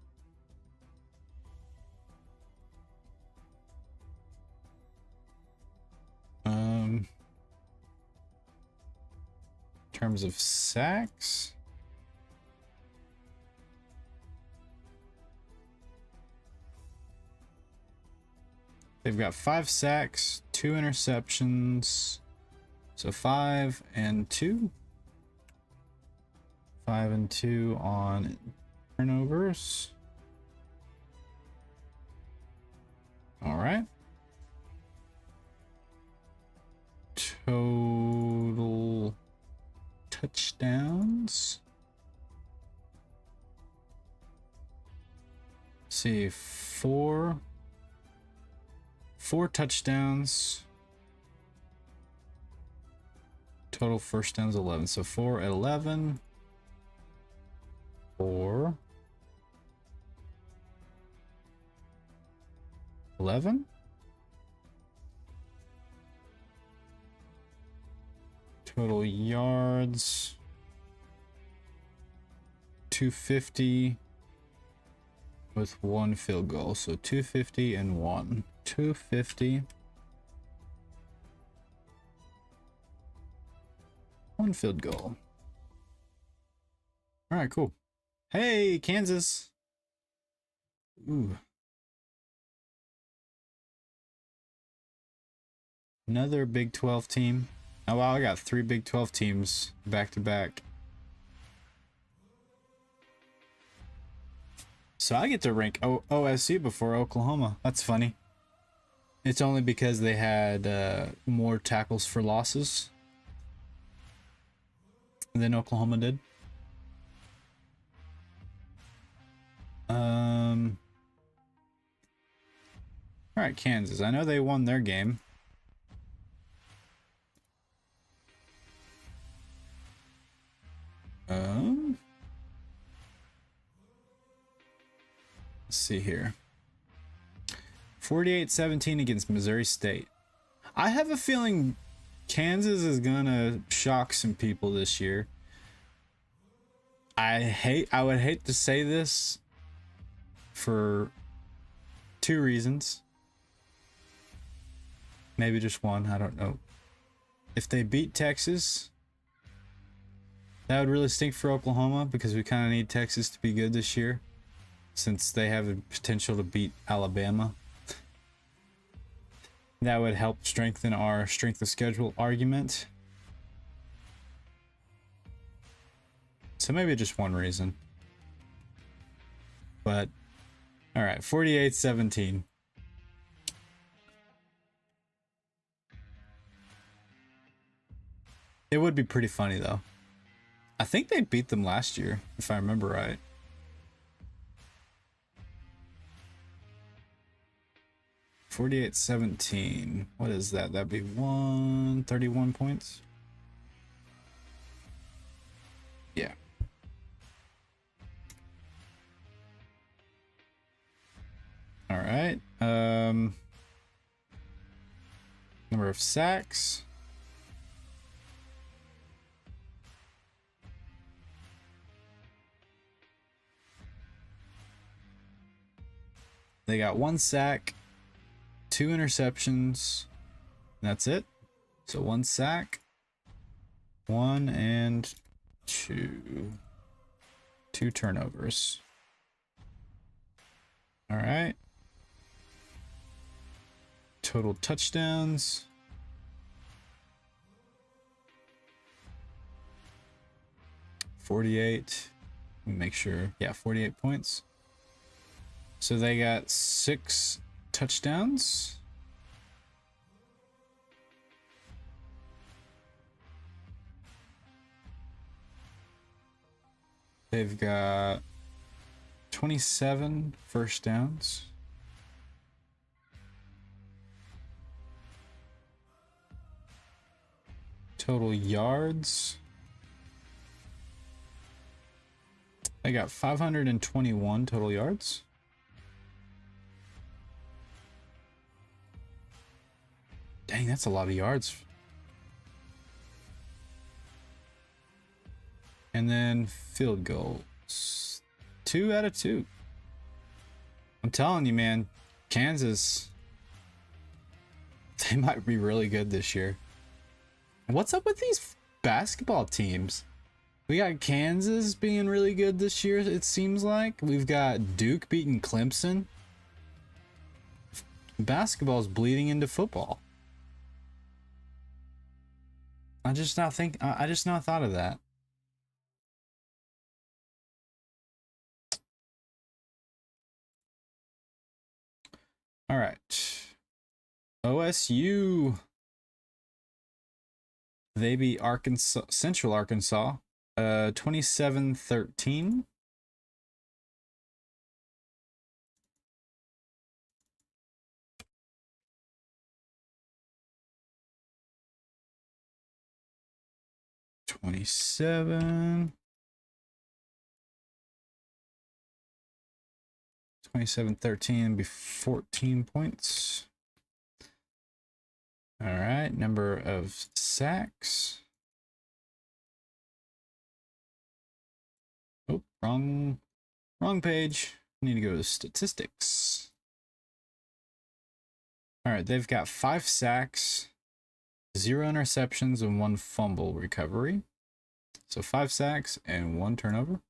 [SPEAKER 1] In terms of sacks, they've got 5 sacks, 2 interceptions, so 5 and 2. 5 and 2 on turnovers. All right. Total touchdowns. Let's see, 4 touchdowns. Total first downs 11. So 4 at 11. 4. 11. Total yards 250 with 1 field goal. So 250 and 1. 250. 1 field goal. All right, cool. Hey, Kansas. Ooh. Another Big 12 team. Oh wow, I got 3 Big 12 teams back to back. So I get to rank OSU before Oklahoma. That's funny. It's only because they had more tackles for losses than Oklahoma did. All right, Kansas. I know they won their game. Let's see here. 48-17 against Missouri State. I have a feeling Kansas is gonna shock some people this year. I would hate to say this for 2 reasons. Maybe just 1, I don't know. If they beat Texas, that would really stink for Oklahoma, because we kind of need Texas to be good this year, since they have the potential to beat Alabama. That would help strengthen our strength of schedule argument. So maybe just 1 reason. But, all right, 48-17. It would be pretty funny, though. I think they beat them last year, if I remember right. 48-17. What is that? That'd be 131 points. Yeah. All right. Number of sacks. They got 1 sack, 2 interceptions. That's it. So 1 sack, 1 and 2. 2 turnovers. All right. Total touchdowns. $48. Let me make sure. Yeah, 48 points. So they got 6 touchdowns. They've got 27 first downs. Total yards. They got 521 total yards. Dang, that's a lot of yards. And then field goals. 2 out of 2. I'm telling you, man, Kansas, they might be really good this year. What's up with these basketball teams? We got Kansas being really good this year, it seems like. We've got Duke beating Clemson. Basketball's bleeding into football. I just now thought of that. All right. OSU. They beat Arkansas, Central Arkansas, 27-13. $27. 27-13 be 14 points. All right, number of sacks. Oh, wrong page. Need to go to statistics. All right, they've got 5 sacks, 0 interceptions, and 1 fumble recovery. So 5 sacks and 1 turnover.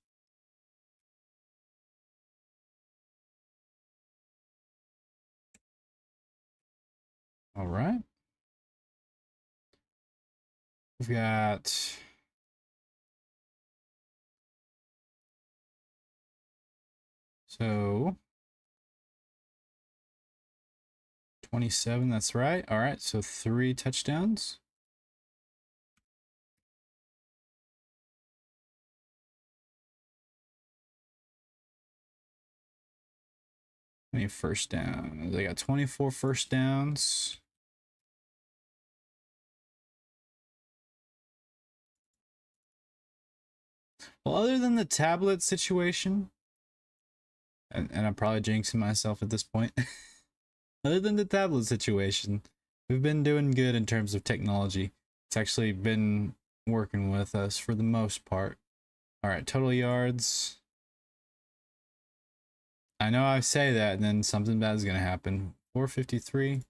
[SPEAKER 1] All right. We've got so 27, that's right. All right, so 3 touchdowns. How many first downs? They got 24 first downs. Well, other than the tablet situation, and I'm probably jinxing myself at this point. Other than the tablet situation, we've been doing good in terms of technology. It's actually been working with us for the most part. All right, total yards. I know I say that and then something bad is going to happen. 453.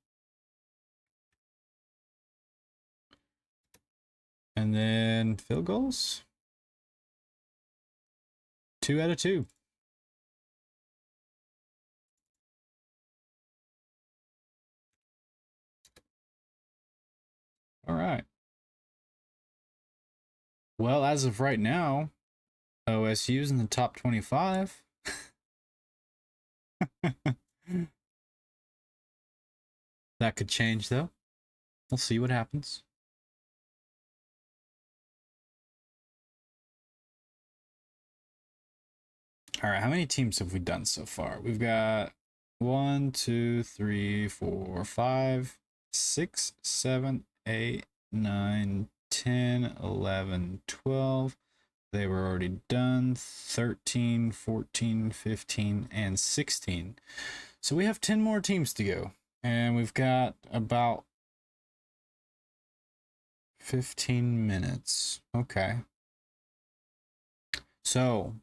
[SPEAKER 1] And then field goals. 2 out of 2. All right. Well, as of right now, OSU's in the top 25. That could change, though. We'll see what happens. All right, how many teams have we done so far? We've got 1, 2, 3, 4, 5, 6, 7, 8, 9, 10, 11, 12. They were already done. 13, 14, 15, and 16. So we have 10 more teams to go. And we've got about 15 minutes. Okay. So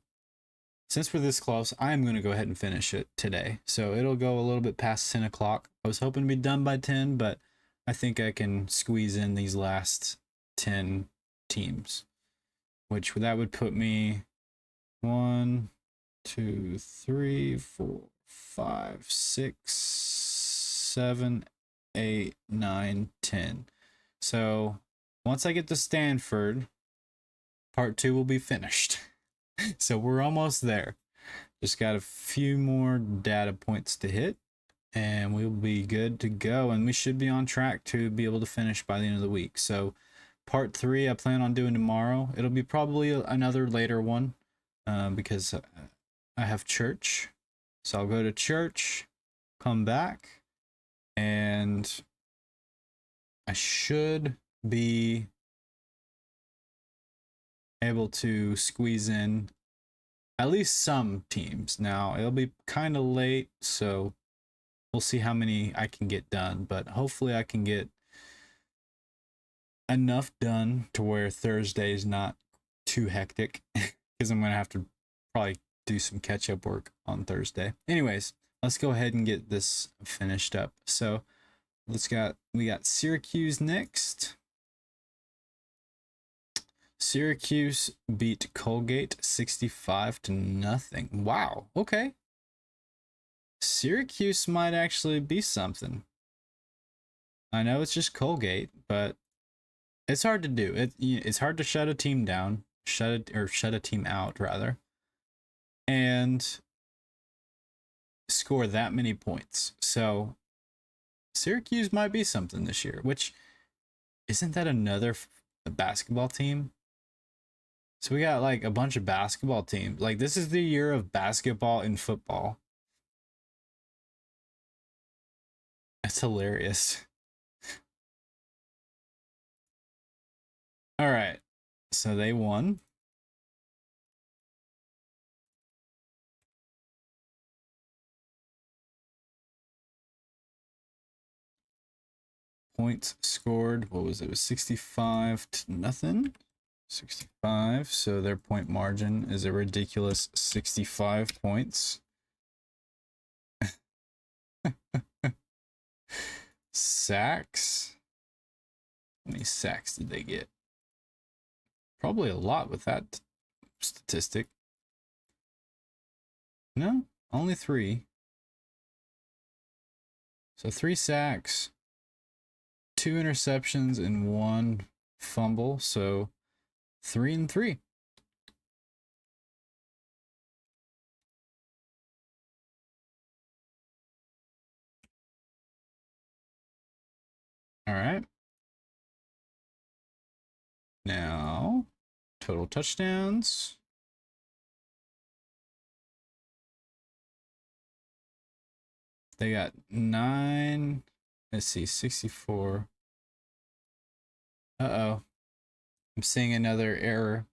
[SPEAKER 1] since we're this close, I'm going to go ahead and finish it today. So it'll go a little bit past 10 o'clock. I was hoping to be done by 10, but I think I can squeeze in these last 10 teams, which that would put me 1, 2, 3, 4, 5, 6, 7, 8, 9, 10. So once I get to Stanford, part 2 will be finished. So we're almost there. Just got a few more data points to hit and we'll be good to go. And we should be on track to be able to finish by the end of the week. So part 3 I plan on doing tomorrow. It'll be probably another later one because I have church. So I'll go to church, come back, and I should be able to squeeze in at least some teams. Now it'll be kind of late, so we'll see how many I can get done, but hopefully I can get enough done to where Thursday is not too hectic because I'm gonna have to probably do some catch up work on Thursday. Anyways, let's go ahead and get this finished up. So we got Syracuse next. Syracuse beat Colgate 65-0. Wow, okay. Syracuse might actually be something. I know it's just Colgate, but it's hard to do. It's hard to shut a team down, shut a team out rather, and score that many points. So Syracuse might be something this year, which isn't that another basketball team? So we got like a bunch of basketball teams. Like this is the year of basketball and football. That's hilarious. All right. So they won. Points scored. What was it? It was 65-0. 65. So their point margin is a ridiculous 65 points. Sacks. How many sacks did they get? Probably a lot with that statistic. No, only 3. So 3 sacks, 2 interceptions, and 1 fumble. So 3-3. All right. Now, total touchdowns. They got 9. Let's see, 64. Uh-oh. I'm seeing another error.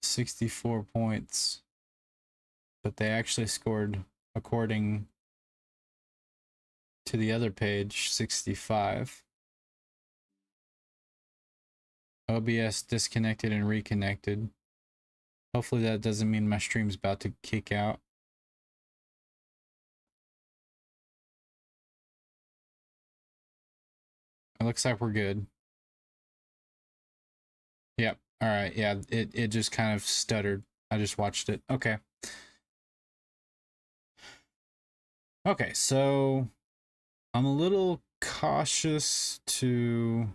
[SPEAKER 1] 64 points. But they actually scored, according to the other page, 65. OBS disconnected and reconnected. Hopefully that doesn't mean my stream's about to kick out. It looks like we're good. Yep. All right. Yeah, it just kind of stuttered. I just watched it. Okay. Okay, so I'm a little cautious to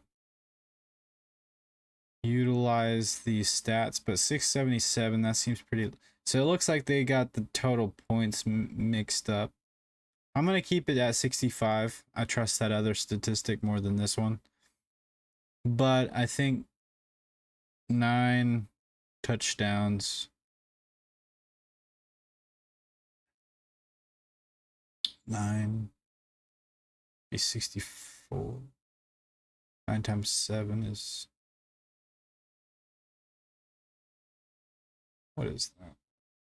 [SPEAKER 1] utilize these stats, but 677, that seems pretty. So it looks like they got the total points mixed up. I'm going to keep it at 65. I trust that other statistic more than this one. But I think 9 touchdowns 9 is 64. 9 times 7 is, what is that?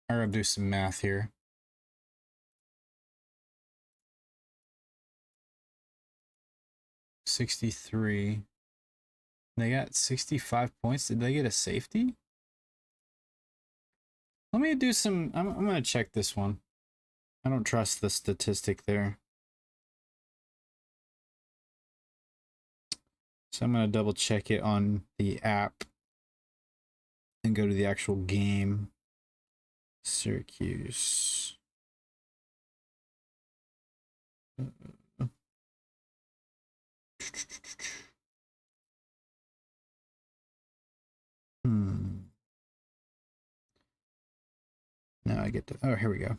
[SPEAKER 1] I gotta do some math here. 63. They got 65 points. Did they get a safety? Let me do some, I'm gonna check this one. I don't trust the statistic there. So I'm gonna double check it on the app and go to the actual game. Syracuse. Now I get to, oh, here we go.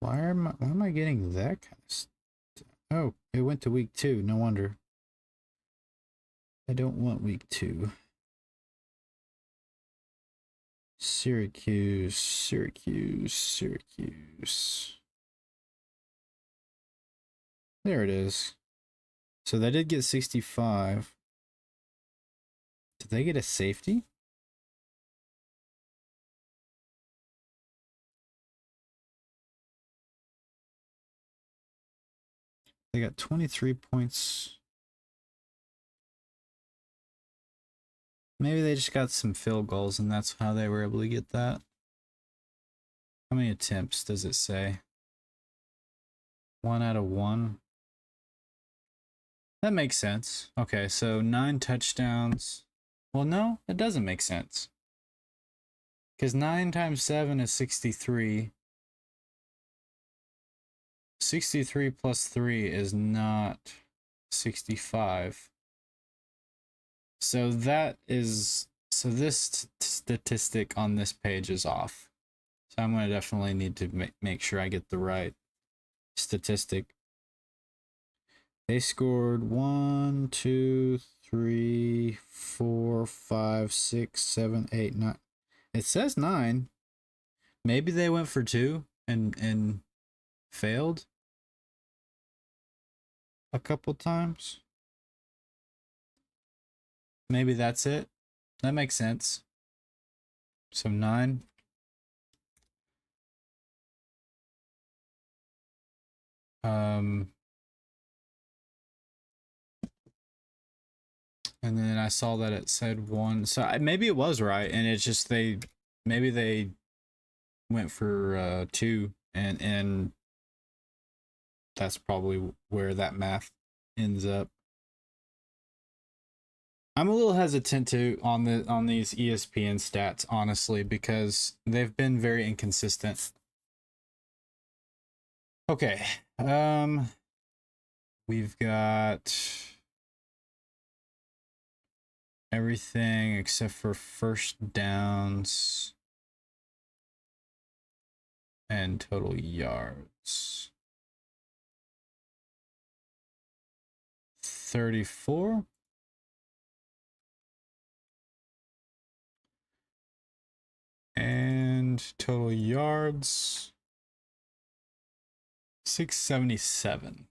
[SPEAKER 1] Why am I getting that kind of stuff? Oh, it went to week 2. No wonder. I don't want week 2. Syracuse, Syracuse, Syracuse. There it is. So they did get 65. Did they get a safety? They got 23 points. Maybe they just got some field goals and that's how they were able to get that. How many attempts does it say? 1 out of 1. That makes sense. Okay, so 9 touchdowns. Well, no, it doesn't make sense. Because 9 times 7 is 63. 63 plus 3 is not 65. So that is, so this statistic on this page is off. So I'm going to definitely need to make sure I get the right statistic. They scored 1, 2, 3, 4, 5, 6, 7, 8, 9. It says 9. Maybe they went for 2 and failed a couple times. Maybe that's it. That makes sense. So 9. And then I saw that it said 1. So maybe it was right, and it's just maybe they went for 2, and that's probably where that math ends up. I'm a little hesitant on these ESPN stats, honestly, because they've been very inconsistent. Okay, we've got everything except for first downs and total yards. 34. And total yards, 677.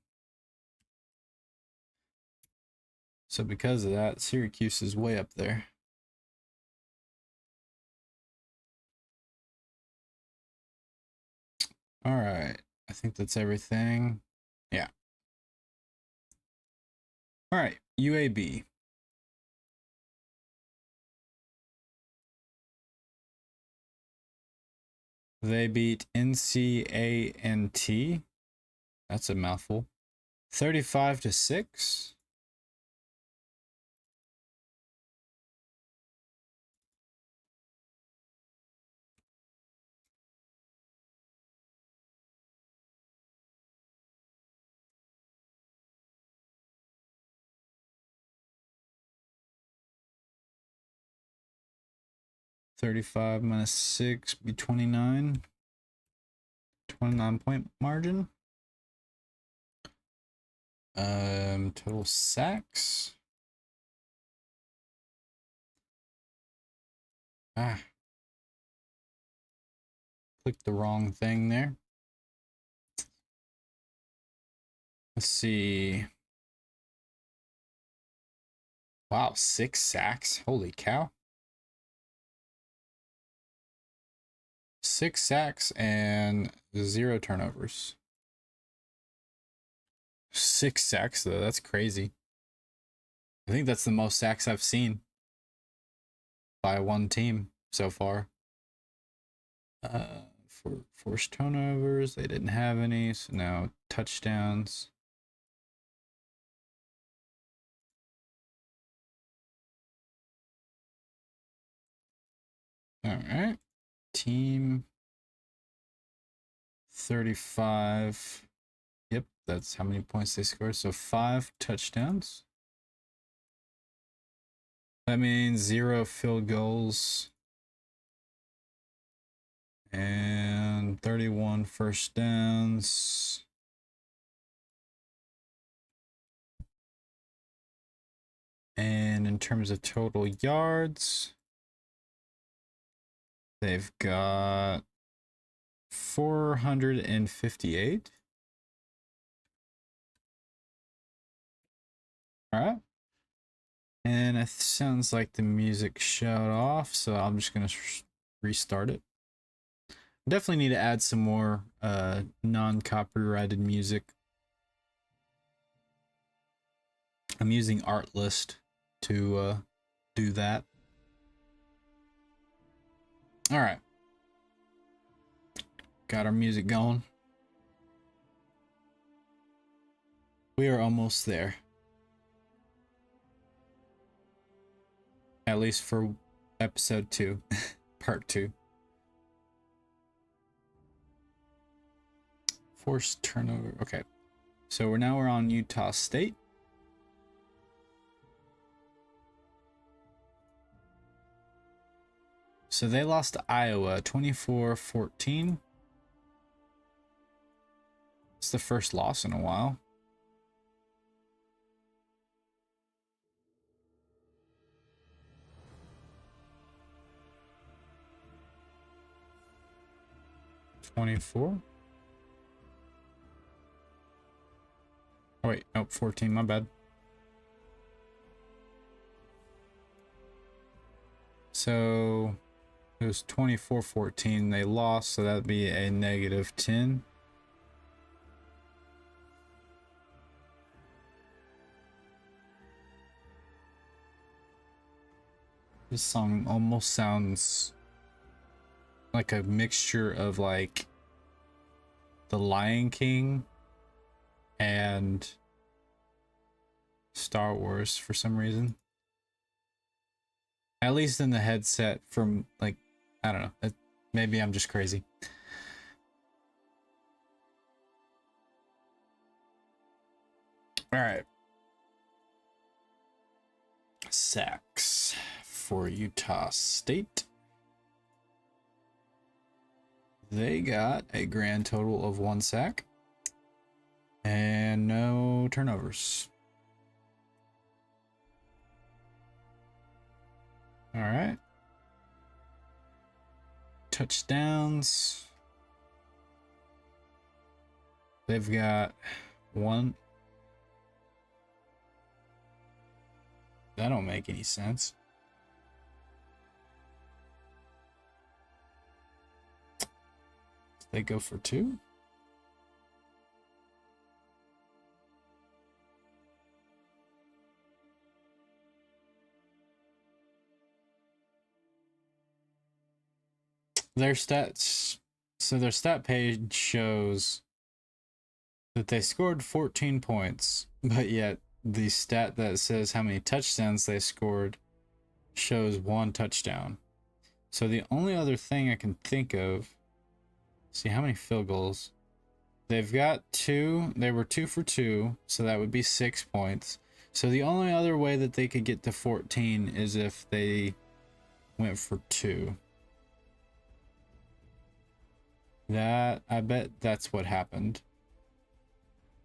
[SPEAKER 1] So because of that, Syracuse is way up there. All right, I think that's everything. Yeah. All right, UAB. They beat NCANT. That's a mouthful. 35-6. -6 be 29. 29-point margin. Total sacks. Clicked the wrong thing there. Let's see. Wow, 6 sacks. Holy cow. 6 sacks and 0 turnovers. 6 sacks though, that's crazy. I think that's the most sacks I've seen by one team so far. For forced turnovers, they didn't have any, so now touchdowns. All right, team 35. Yep, that's how many points they scored. So 5 touchdowns. That means 0 field goals and 31 first downs. And in terms of total yards, they've got 458. All right. And it sounds like the music shut off, so I'm just going to restart it. Definitely need to add some more non-copyrighted music. I'm using Artlist to do that. All right. Got our music going. We are almost there. At least for episode 2, part 2. Forced turnover. Okay. So we're on Utah State. So they lost to Iowa 24-14. It's the first loss in a while. Oh wait, nope, 14, my bad. So it was 24-14. They lost, so that'd be a -10. This song almost sounds like a mixture of like The Lion King and Star Wars for some reason. At least in the headset from like, I don't know. Maybe I'm just crazy. All right. Sacks for Utah State. They got a grand total of 1 sack and no turnovers. All right. Touchdowns. They've got 1. That don't make any sense. They go for 2. Their stats, so their stat page shows that they scored 14 points, but yet the stat that says how many touchdowns they scored shows 1 touchdown. So the only other thing I can think of, see how many field goals. They've got 2. They were 2 for 2, so that would be 6 points. So the only other way that they could get to 14 is if they went for 2. I bet that's what happened.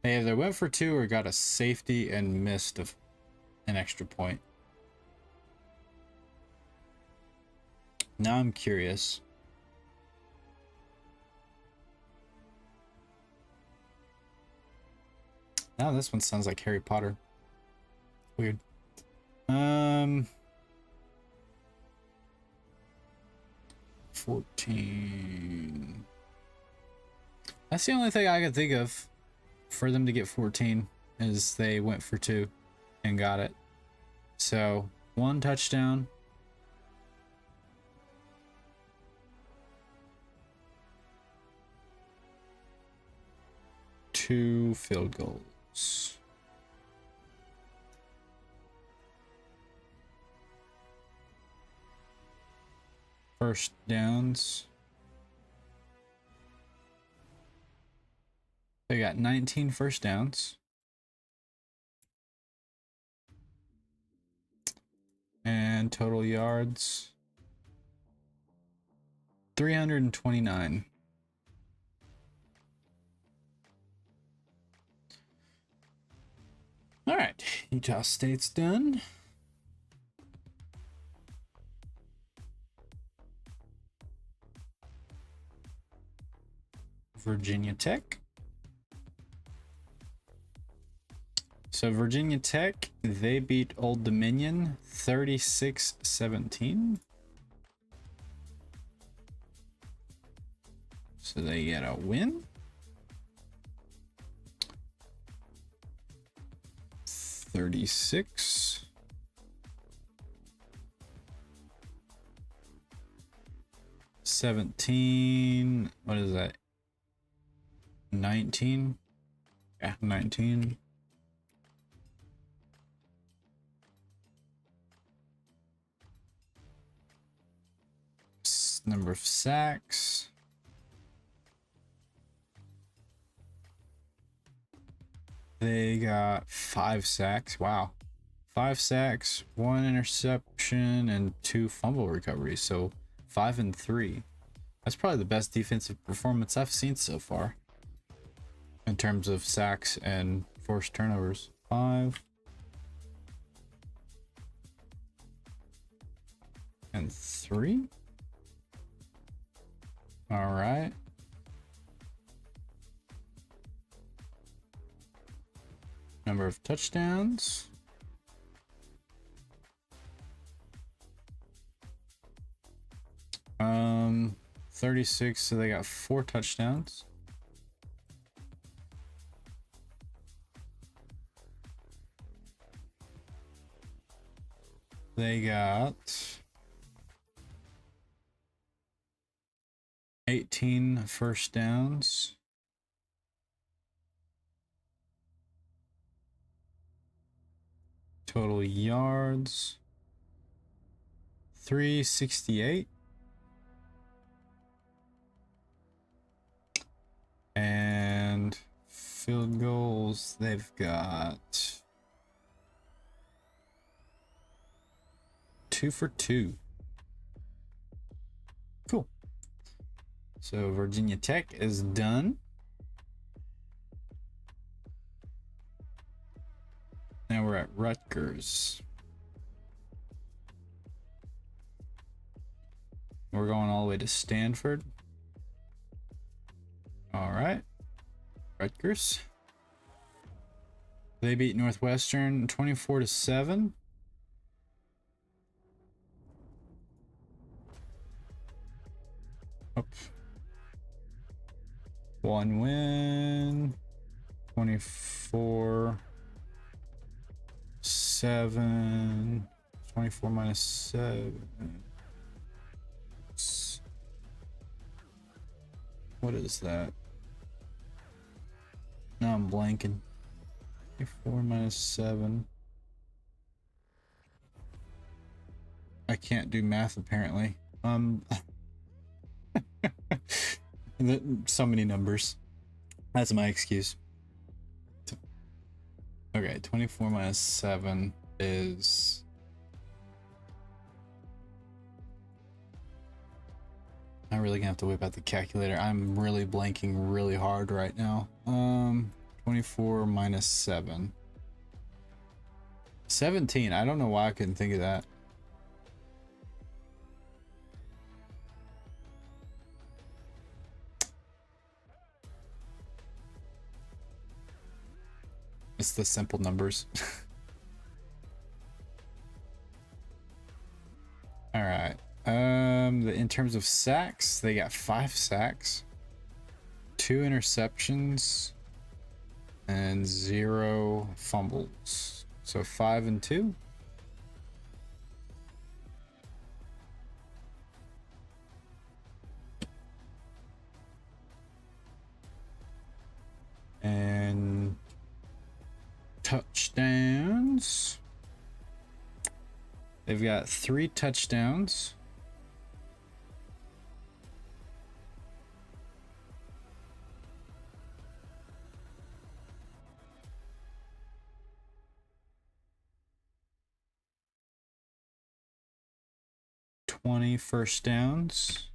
[SPEAKER 1] They either went for 2 or got a safety and missed an extra point. Now I'm curious. Now this one sounds like Harry Potter. Weird. 14. That's the only thing I could think of for them to get 14 is they went for 2 and got it. So 1 touchdown. 2 field goals. First downs. They got 19 first downs. And total yards, 329. All right, Utah State's done. Virginia Tech. So Virginia Tech, they beat Old Dominion 36-17. So they get a win. 36. $17. What is that? 19. Yeah, 19. Number of sacks. They got 5 sacks. Wow. 5 sacks, 1 interception, and 2 fumble recoveries. So 5 and 3. That's probably the best defensive performance I've seen so far in terms of sacks and forced turnovers. 5 and 3. All right. Number of touchdowns. Um, 36, so they got 4 touchdowns. They got 18 first downs. Total yards, 368. And field goals, they've got 2 for 2. Cool. So Virginia Tech is done. Now we're at Rutgers. We're going all the way to Stanford. All right. Rutgers. They beat Northwestern 24-7. Up. 1 win. 24-7. 24 minus 7. What is that? Now I'm blanking. 24 minus 7. I can't do math apparently. So many numbers. That's my excuse. Okay, 24 minus 7 is I'm really gonna have to whip out the calculator. I'm really blanking really hard right now. 24 minus 7. 17. I don't know why I couldn't think of that. It's the simple numbers. All right. In terms of sacks, they got 5 sacks, 2 interceptions, and 0 fumbles. So 5 and 2. And touchdowns. They've got 3 touchdowns. First downs.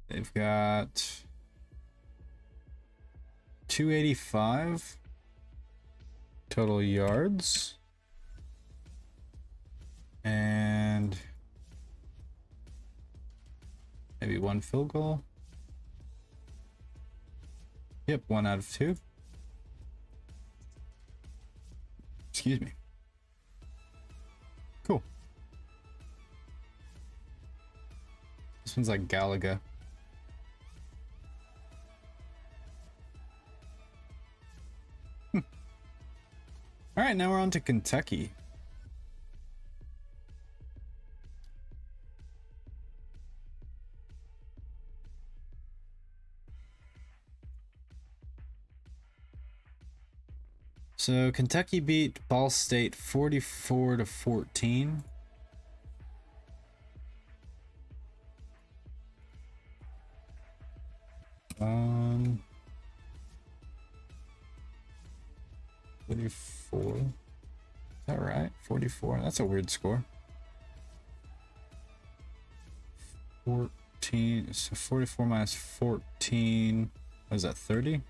[SPEAKER 1] They've got 285 total yards and maybe 1 field goal. Yep, 1 out of 2. Excuse me. Cool. This one's like Galaga. All right, now we're on to Kentucky. So Kentucky beat Ball State 44-14. Um, 44. Is that right? 44. That's a weird score. 14. So 44 minus 14. What is that? 30?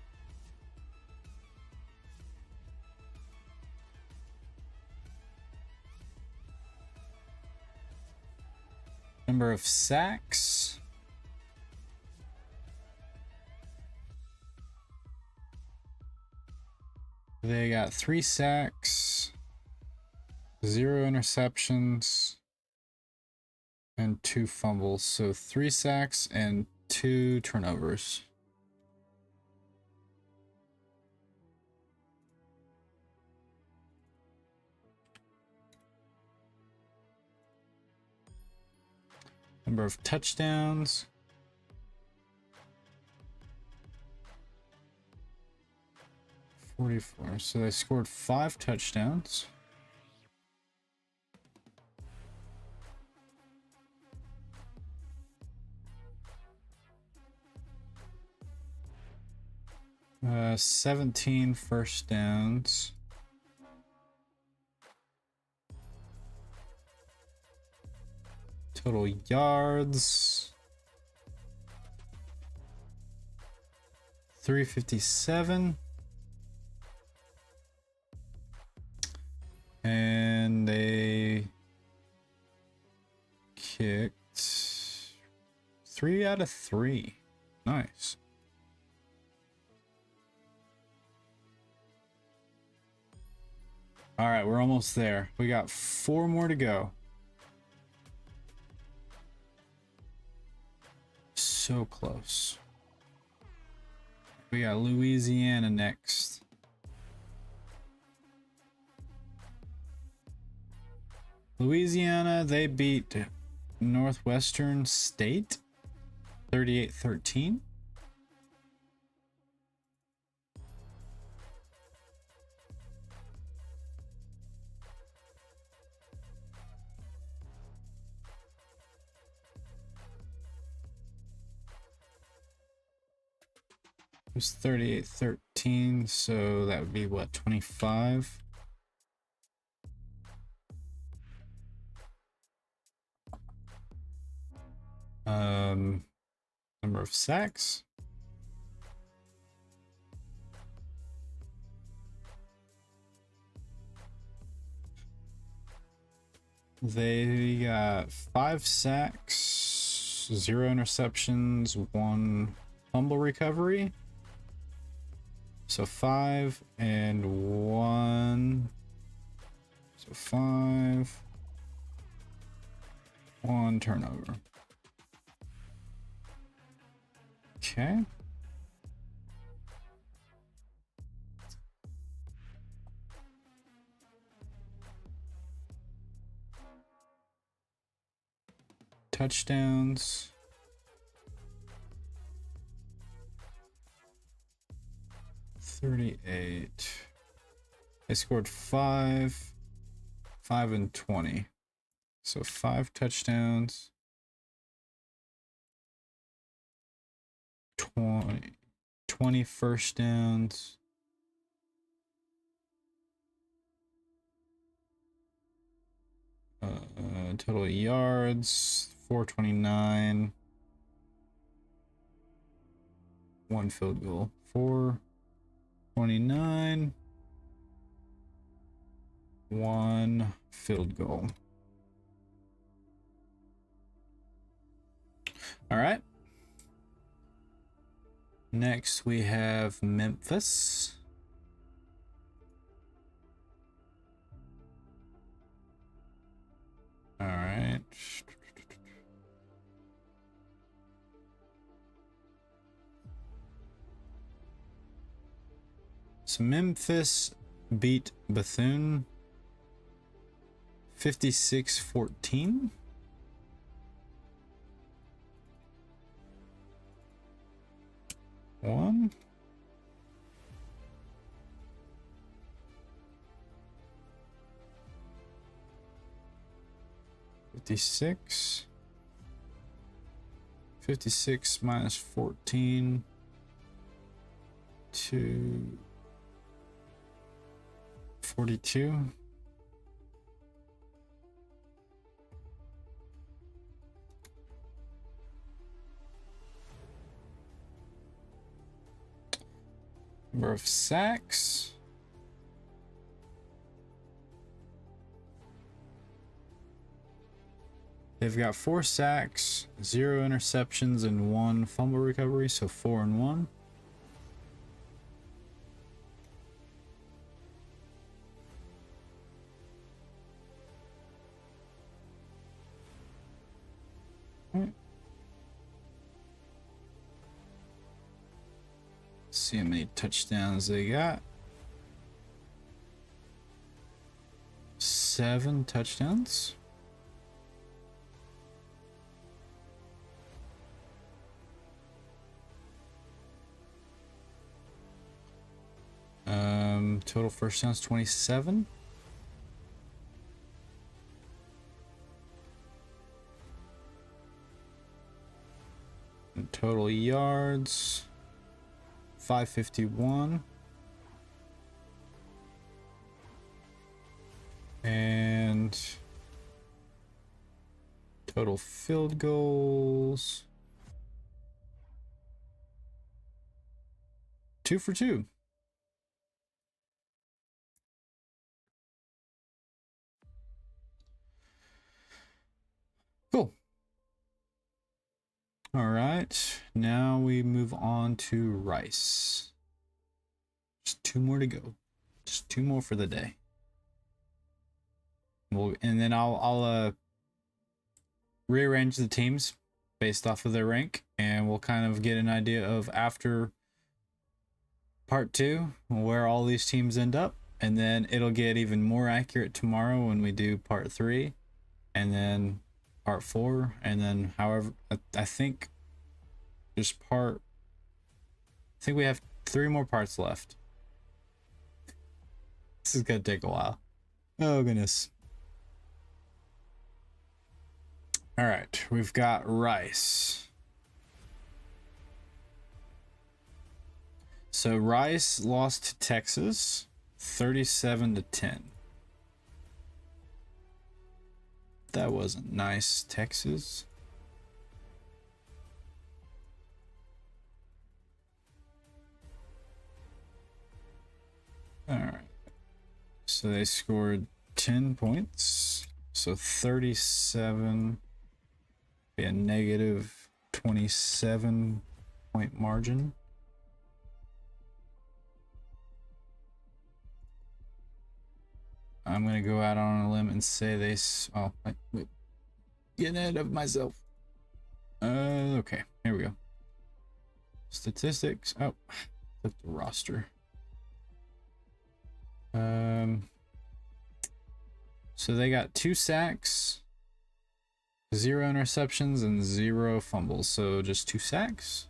[SPEAKER 1] Number of sacks. They got 3 sacks, 0 interceptions, and 2 fumbles. So 3 sacks and 2 turnovers. Number of touchdowns. .44. So they scored 5 touchdowns. Uh, 17 first downs. Total yards. 357. And they kicked 3 out of 3. Nice. All right, we're almost there. We got 4 more to go. So close. We got Louisiana next. Louisiana, they beat Northwestern State 38-13. It was 38-13, so that would be what, 25? Number of sacks. They got 5 sacks, 0 interceptions, 1 fumble recovery. So 5 and 1. So 5. 1 turnover. Okay. Touchdowns. $38. They scored 5, 5 and 20. So 5 touchdowns. 20 first downs. Total yards 429. 1 field goal. 429. 1 field goal. All right. Next we have Memphis. All right. So Memphis beat Bethune 56-14. One. $56 minus 14 to 42. Number of sacks. They've got 4 sacks, 0 interceptions, and 1 fumble recovery, so 4 and 1. Let's see how many touchdowns they got. 7 touchdowns. Total first downs 27. And total yards 551. And total field goals 2 for 2. Cool. All right, now we move on to Rice. Just 2 more to go. Just 2 more for the day. And then I'll rearrange the teams based off of their rank, and we'll kind of get an idea of after part 2 where all these teams end up, and then it'll get even more accurate tomorrow when we do part 3, and then part 4, and then however I think we have 3 more parts left. This is gonna take a while. Oh goodness. All right, we've got Rice. So Rice lost to Texas 37-10. That wasn't nice, Texas. All right. So they scored 10 points. So 37, be a negative 27-point margin. I'm going to go out on a limb and say they... Oh, wait. Getting ahead of myself. Okay, here we go. Statistics. Oh, flip the roster. So they got 2 sacks, 0 interceptions, and 0 fumbles. So just 2 sacks.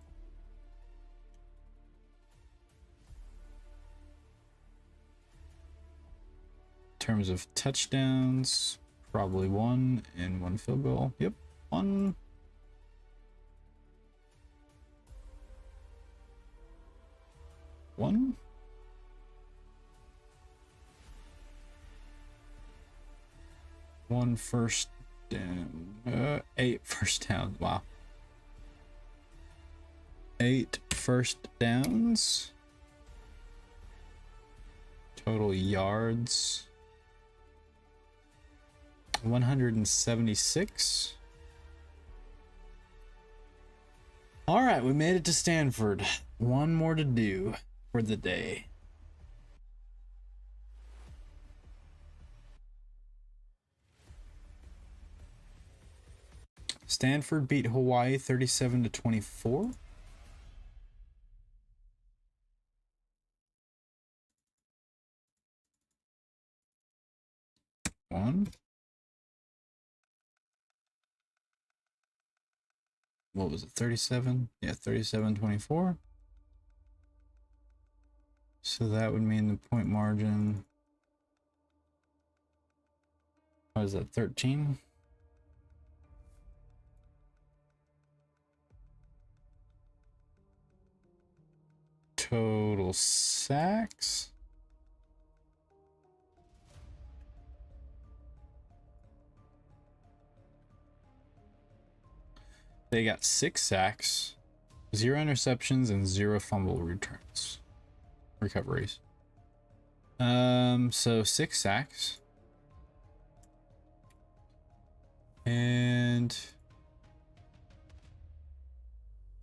[SPEAKER 1] In terms of touchdowns, probably 1 and 1 field goal. Yep, 1. One. One first down. 8 first downs. Wow. 8 first downs. Total yards 176. All right, we made it to Stanford. One more to do for the day. Stanford beat Hawaii 37-24. What was it? 37? Yeah, 37-24. So that would mean the point margin. What is that? 13? Total sacks. They got 6 sacks, 0 interceptions, and 0 fumble recoveries. So 6 sacks. And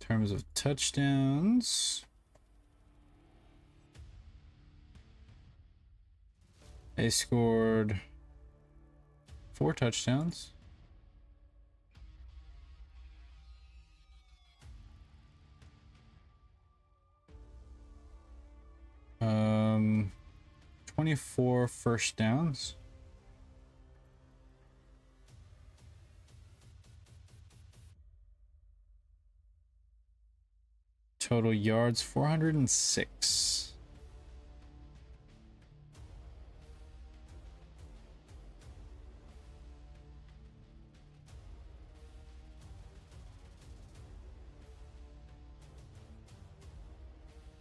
[SPEAKER 1] in terms of touchdowns, they scored 4 touchdowns. Um, 24 first downs. Total yards 406.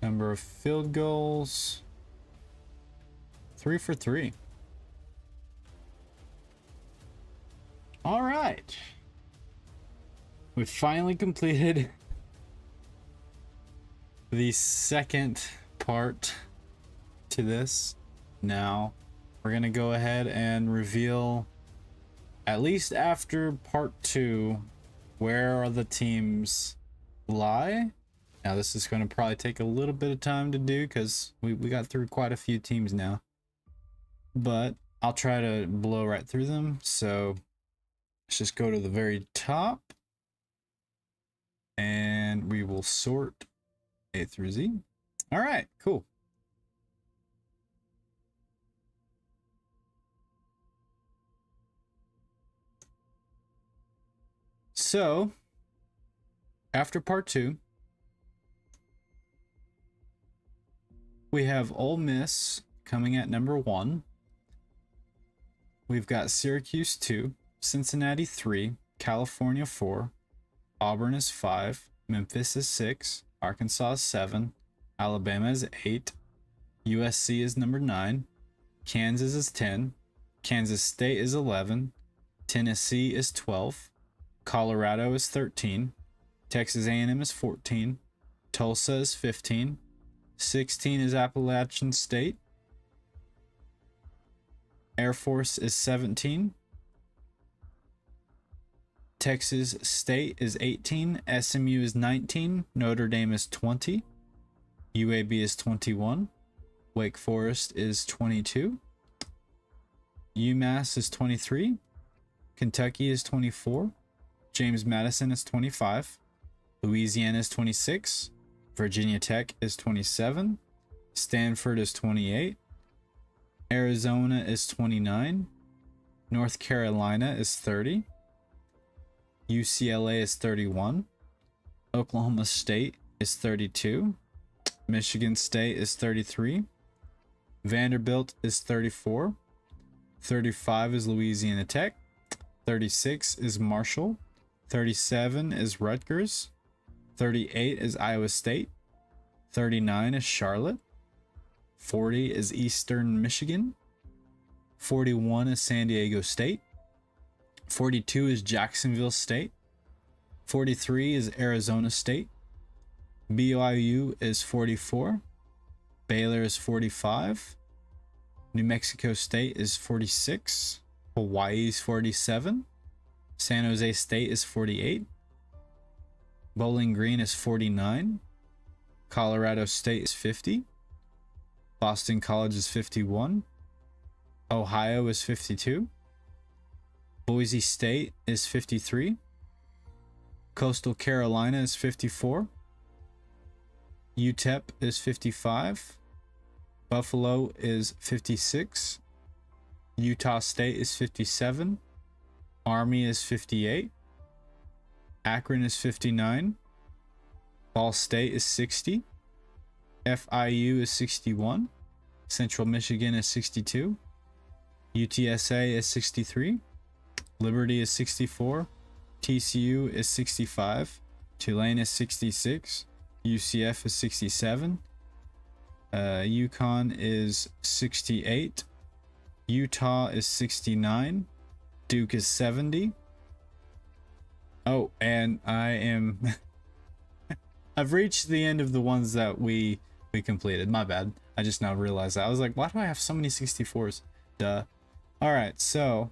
[SPEAKER 1] Number of field goals 3 for 3. All right. We finally completed the second part to this. Now we're gonna go ahead and reveal, at least after part 2, where are the teams lie. Now this is going to probably take a little bit of time to do because we got through quite a few teams now, but I'll try to blow right through them. So let's just go to the very top and we will sort A through Z. All right, cool. So after part 2, we have Ole Miss coming at number 1. We've got Syracuse 2, Cincinnati 3, California 4, Auburn is 5, Memphis is 6, Arkansas is 7, Alabama is 8, USC is number 9, Kansas is 10, Kansas State is 11, Tennessee is 12, Colorado is 13, Texas A&M is 14, Tulsa is 15, 16 is Appalachian State, Air Force is 17. Texas State is 18. SMU is 19. Notre Dame is 20. UAB is 21. Wake Forest is 22. UMass is 23. Kentucky is 24. James Madison is 25. Louisiana is 26. Virginia Tech is 27. Stanford is 28. Arizona is 29. North Carolina is 30. UCLA is 31. Oklahoma State is 32. Michigan State is 33. Vanderbilt is 34. 35 is Louisiana Tech. 36 is Marshall. 37 is Rutgers. 38 is Iowa State. 39 is Charlotte. 40 is Eastern Michigan. 41 is San Diego State. 42 is Jacksonville State. 43 is Arizona State. BYU is 44. Baylor is 45. New Mexico State is 46. Hawaii is 47. San Jose State is 48. Bowling Green is 49. Colorado State is 50. Boston College is 51. Ohio is 52. Boise State is 53. Coastal Carolina is 54. UTEP is 55. Buffalo is 56. Utah State is 57. Army is 58. Akron is 59. Ball State is 60. FIU is 61. Central Michigan is 62. UTSA is 63. Liberty is 64. TCU is 65. Tulane is 66. UCF is 67. UConn is 68. Utah is 69. Duke is 70. Oh, and I've reached the end of the ones that we completed. My bad. I just now realized that. I was like, why do I have so many 64s? Duh. All right, so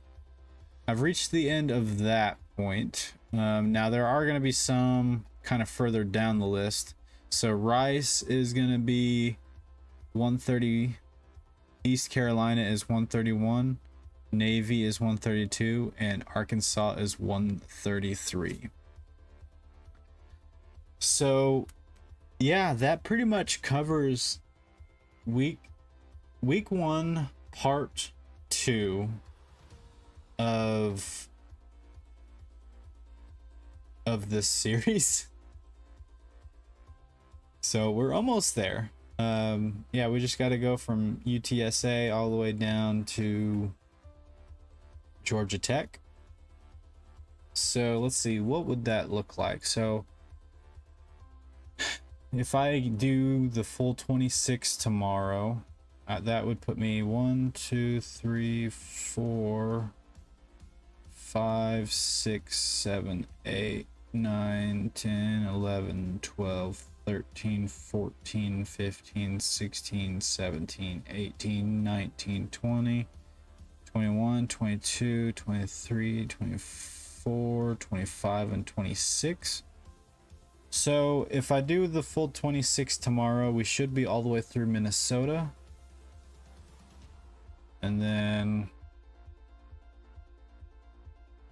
[SPEAKER 1] I've reached the end of that point. Now there are going to be some kind of further down the list. So Rice is going to be 130. East Carolina is 131. Navy is 132. And Arkansas is 133. So yeah, that pretty much covers week 1 part 2 of this series. So we're almost there. Yeah, we just got to go from UTSA all the way down to Georgia Tech. So let's see, what would that look like? So if I do the full 26 tomorrow, that would put me 1, 2, 3, 4, 5, 6, 7, 8, 9, 10, 11, 12, 13, 14, 15, 16, 17, 18, 19, 20, 21, 22, 23, 24, 25, and 26. So if I do the full 26 tomorrow, we should be all the way through Minnesota. And then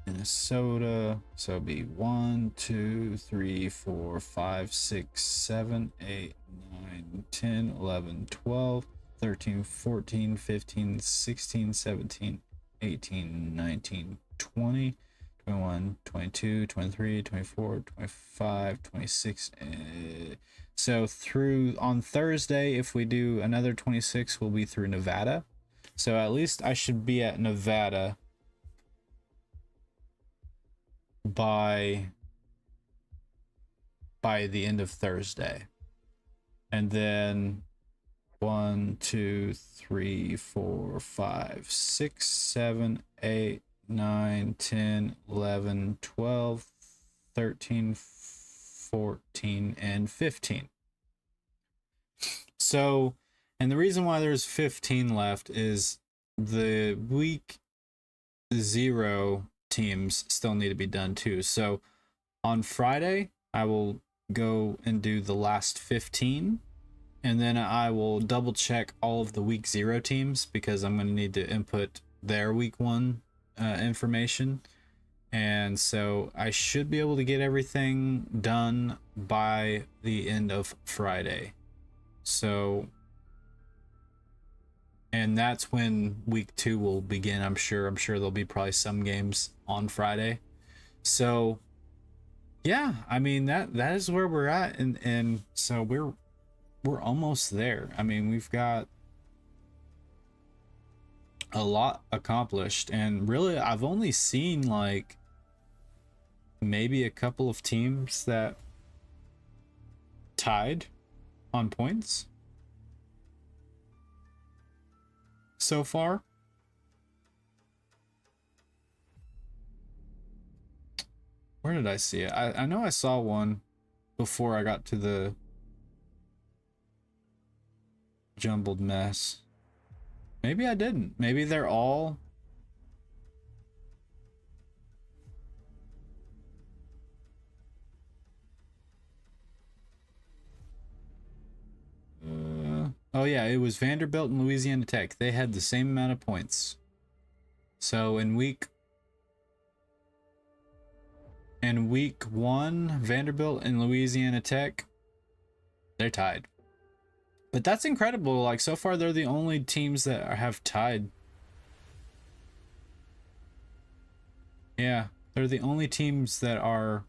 [SPEAKER 1] Minnesota, so it'll be 1, 2, 3, 4, 5, 6, 7, 8, 9, 10, 11, 12, 13, 14, 15, 16, 17, 18, 19, 20, 21, 22, 23, 24, 25, 26. So through on Thursday, if we do another 26, we'll be through Nevada. So at least I should be at Nevada by the end of Thursday. And then 1, 2, 3, 4, 5, 6, 7, 8, 9, 10, 11, 12, 13, 14, and 15. So, and the reason why there's 15 left is the week 0 teams still need to be done too. So on Friday, I will go and do the last 15, and then I will double check all of the week 0 teams because I'm going to need to input their week 1 information. And so I should be able to get everything done by the end of Friday. So, and that's when week 2 will begin. I'm sure there'll be probably some games on Friday. So yeah, I mean that is where we're at, and so we're almost there. I mean, we've got a lot accomplished, and really I've only seen like maybe a couple of teams that tied on points so far. Where did I see it? I know I saw one before I got to the jumbled mess. Maybe I didn't. Maybe they're all... oh yeah, it was Vanderbilt and Louisiana Tech. They had the same amount of points. So in week 1, Vanderbilt and Louisiana Tech, they're tied. But that's incredible. Like, so far they're the only teams that have tied. Yeah, they're the only teams that are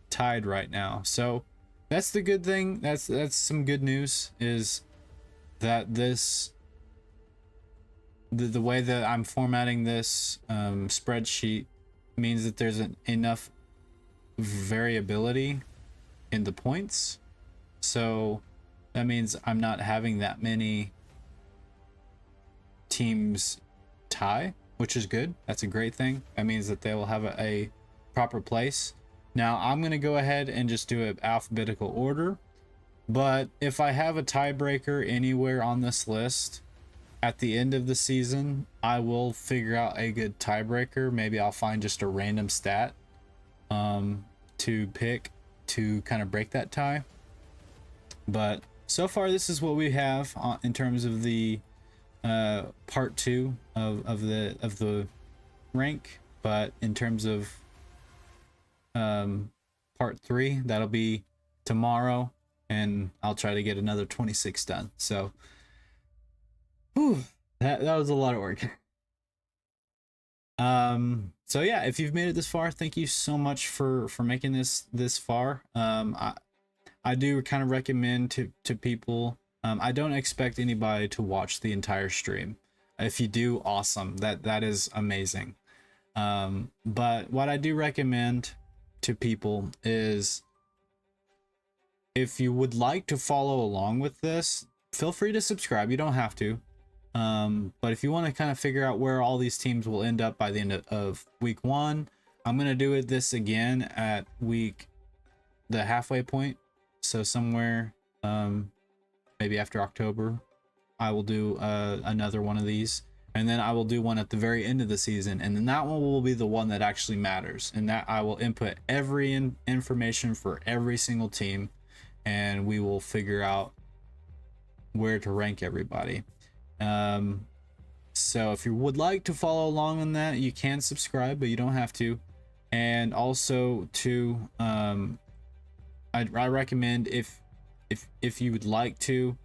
[SPEAKER 1] tied right now. So that's the good thing. That's some good news, is that this the way that I'm formatting this spreadsheet means that there's enough variability in the points. So that means I'm not having that many teams tie, which is good. That's a great thing. That means that they will have a proper place. Now I'm going to go ahead and just do it alphabetical order. But if I have a tiebreaker anywhere on this list at the end of the season, I will figure out a good tiebreaker. Maybe I'll find just a random stat to pick to kind of break that tie. But so far, this is what we have in terms of the part 2 of the rank. But in terms of part 3, that'll be tomorrow, and I'll try to get another 26 done. So, whew, that was a lot of work. So yeah, if you've made it this far, thank you so much for making this far. I do kind of recommend to people. I don't expect anybody to watch the entire stream. If you do, awesome. That is amazing. But what I do recommend to people is, if you would like to follow along with this, feel free to subscribe. You don't have to. But if you want to kind of figure out where all these teams will end up by the end of week 1, I'm going to do this again at the halfway point. So somewhere, maybe after October, I will do another one of these. And then I will do one at the very end of the season. And then that one will be the one that actually matters. And that I will input every information for every single team. And we will figure out where to rank everybody. So if you would like to follow along on that, you can subscribe, but you don't have to. And also to, I recommend if you would like to,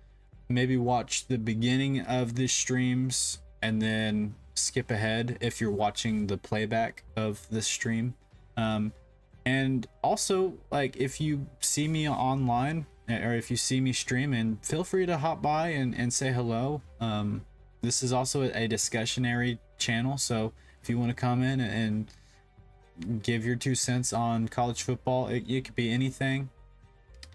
[SPEAKER 1] maybe watch the beginning of the streams and then skip ahead if you're watching the playback of the stream. And also, like, if you see me online, or if you see me streaming, feel free to hop by and say hello. This is also a discussionary channel, so if you want to come in and give your 2 cents on college football, it could be anything,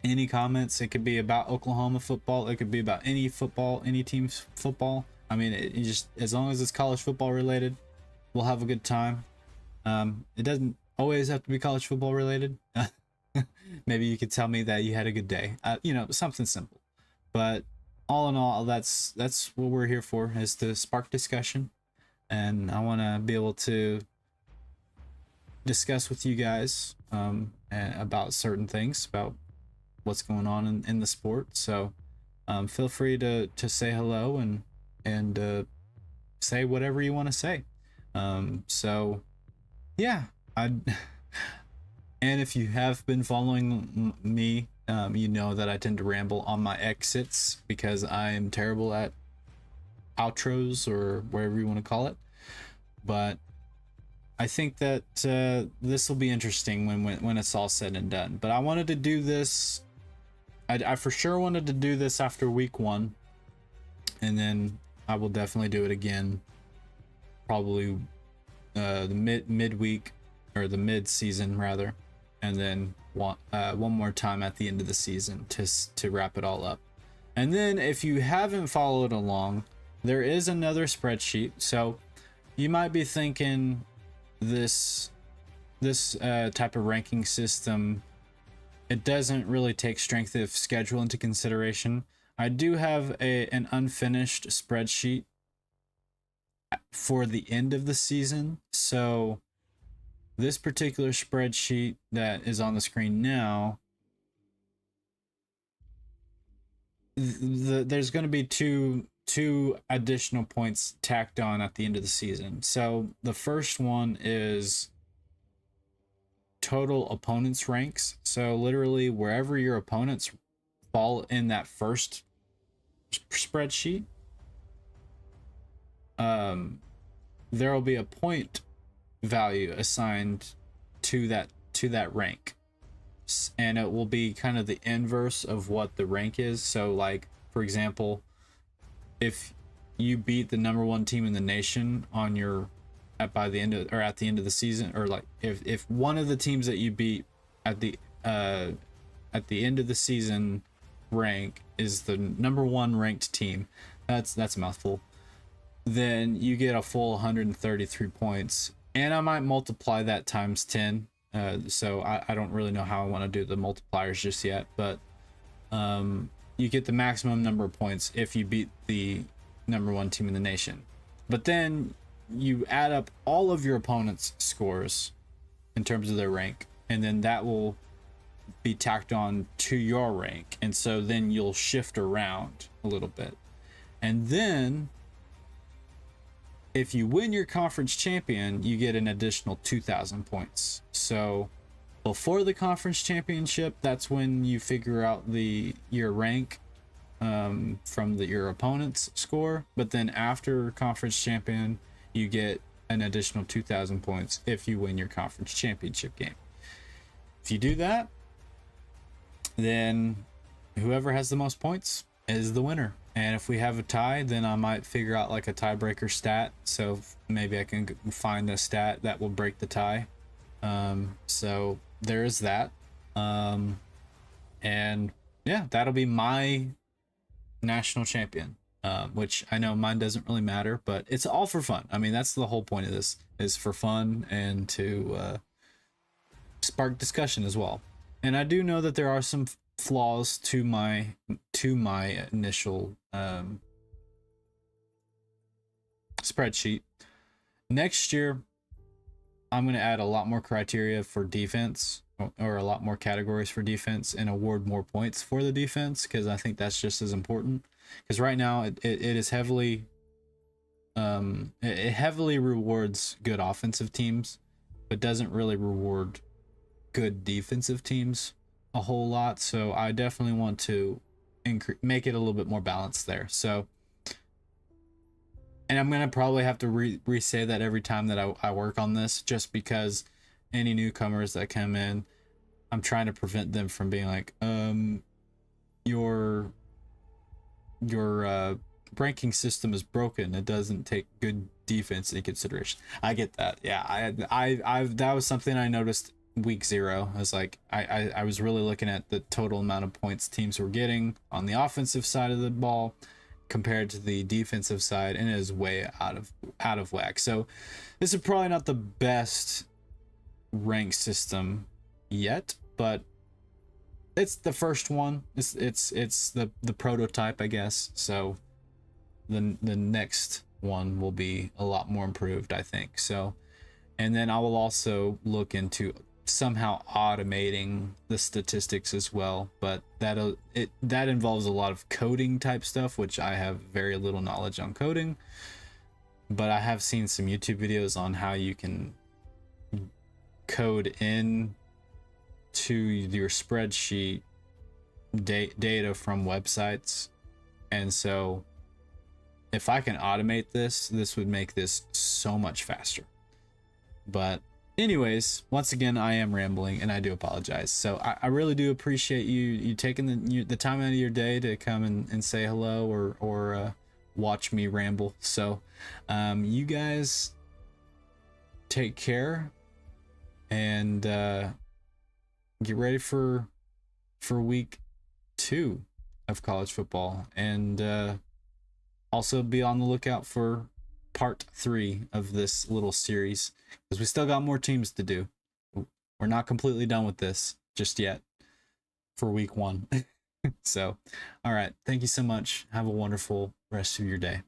[SPEAKER 1] any comments. It could be about Oklahoma football, it could be about any football, any team's football. I mean, it just, as long as it's college football related, we'll have a good time. It doesn't always have to be college football related. Maybe you could tell me that you had a good day, you know, something simple. But all in all, that's what we're here for, is to spark discussion. and I want to be able to discuss with you guys about certain things, about what's going on in the sport. So feel free to say hello and say whatever you want to say. So yeah, I and if you have been following me, you know that I tend to ramble on my exits because I am terrible at outros or whatever you want to call it. But I think that this will be interesting when it's all said and done. But I wanted to do this. I for sure wanted to do this after week 1, and then I will definitely do it again, probably the midweek or the mid season rather, and then one more time at the end of the season to wrap it all up. And then if you haven't followed along, there is another spreadsheet. So you might be thinking this type of ranking system, it doesn't really take strength of schedule into consideration. I do have an unfinished spreadsheet for the end of the season. So this particular spreadsheet that is on the screen now, there's going to be two additional points tacked on at the end of the season. So the first one is total opponents ranks. So literally wherever your opponents fall in that first spreadsheet, there will be a point value assigned to that rank, and it will be kind of the inverse of what the rank is. So like, for example, if you beat the number 1 team in the nation on your at the end of the season, or like if one of the teams that you beat at the end of the season rank is the number 1 ranked team, that's a mouthful, then you get a full 133 points, and I might multiply that times 10. So I don't really know how I want to do the multipliers just yet, but you get the maximum number of points if you beat the number 1 team in the nation. But then you add up all of your opponent's scores in terms of their rank, and then that will be tacked on to your rank, and so then you'll shift around a little bit. And then if you win your conference champion, you get an additional 2,000 points. So before the conference championship, that's when you figure out your rank from your opponent's score. But then after conference champion, you get an additional 2,000 points if you win your conference championship game. If you do that, then whoever has the most points is the winner. And if we have a tie, then I might figure out like a tiebreaker stat. So maybe I can find a stat that will break the tie. So there is that. And yeah, that'll be my national champion. Which I know mine doesn't really matter, but it's all for fun. I mean, that's the whole point of this, is for fun and to spark discussion as well. And I do know that there are some flaws to my initial spreadsheet. Next year, I'm going to add a lot more criteria for defense, or a lot more categories for defense, and award more points for the defense, because I think that's just as important. Because right now it is heavily it heavily rewards good offensive teams, but doesn't really reward good defensive teams a whole lot. So I definitely want to make it a little bit more balanced there. So, and I'm gonna probably have to re-say that every time that I work on this, just because any newcomers that come in, I'm trying to prevent them from being like, your ranking system is broken. It doesn't take good defense into consideration. I get that. Yeah, I that was something I noticed week 0. I was like, I was really looking at the total amount of points teams were getting on the offensive side of the ball compared to the defensive side, and it is way out of whack. So this is probably not the best rank system yet, but it's the first one. It's the prototype, I guess. So the next one will be a lot more improved, I think. So, and then I will also look into somehow automating the statistics as well, but that involves a lot of coding type stuff, which I have very little knowledge on coding. But I have seen some YouTube videos on how you can code in to your spreadsheet data from websites. And so if I can automate this, this would make this so much faster. But anyways, once again, I am rambling and I do apologize. So I really do appreciate you taking the time out of your day to come and say hello or watch me ramble. So you guys take care and get ready for week 2 of college football, and also be on the lookout for part 3 of this little series, because we still got more teams to do. We're not completely done with this just yet for week 1. So all right, thank you so much. Have a wonderful rest of your day.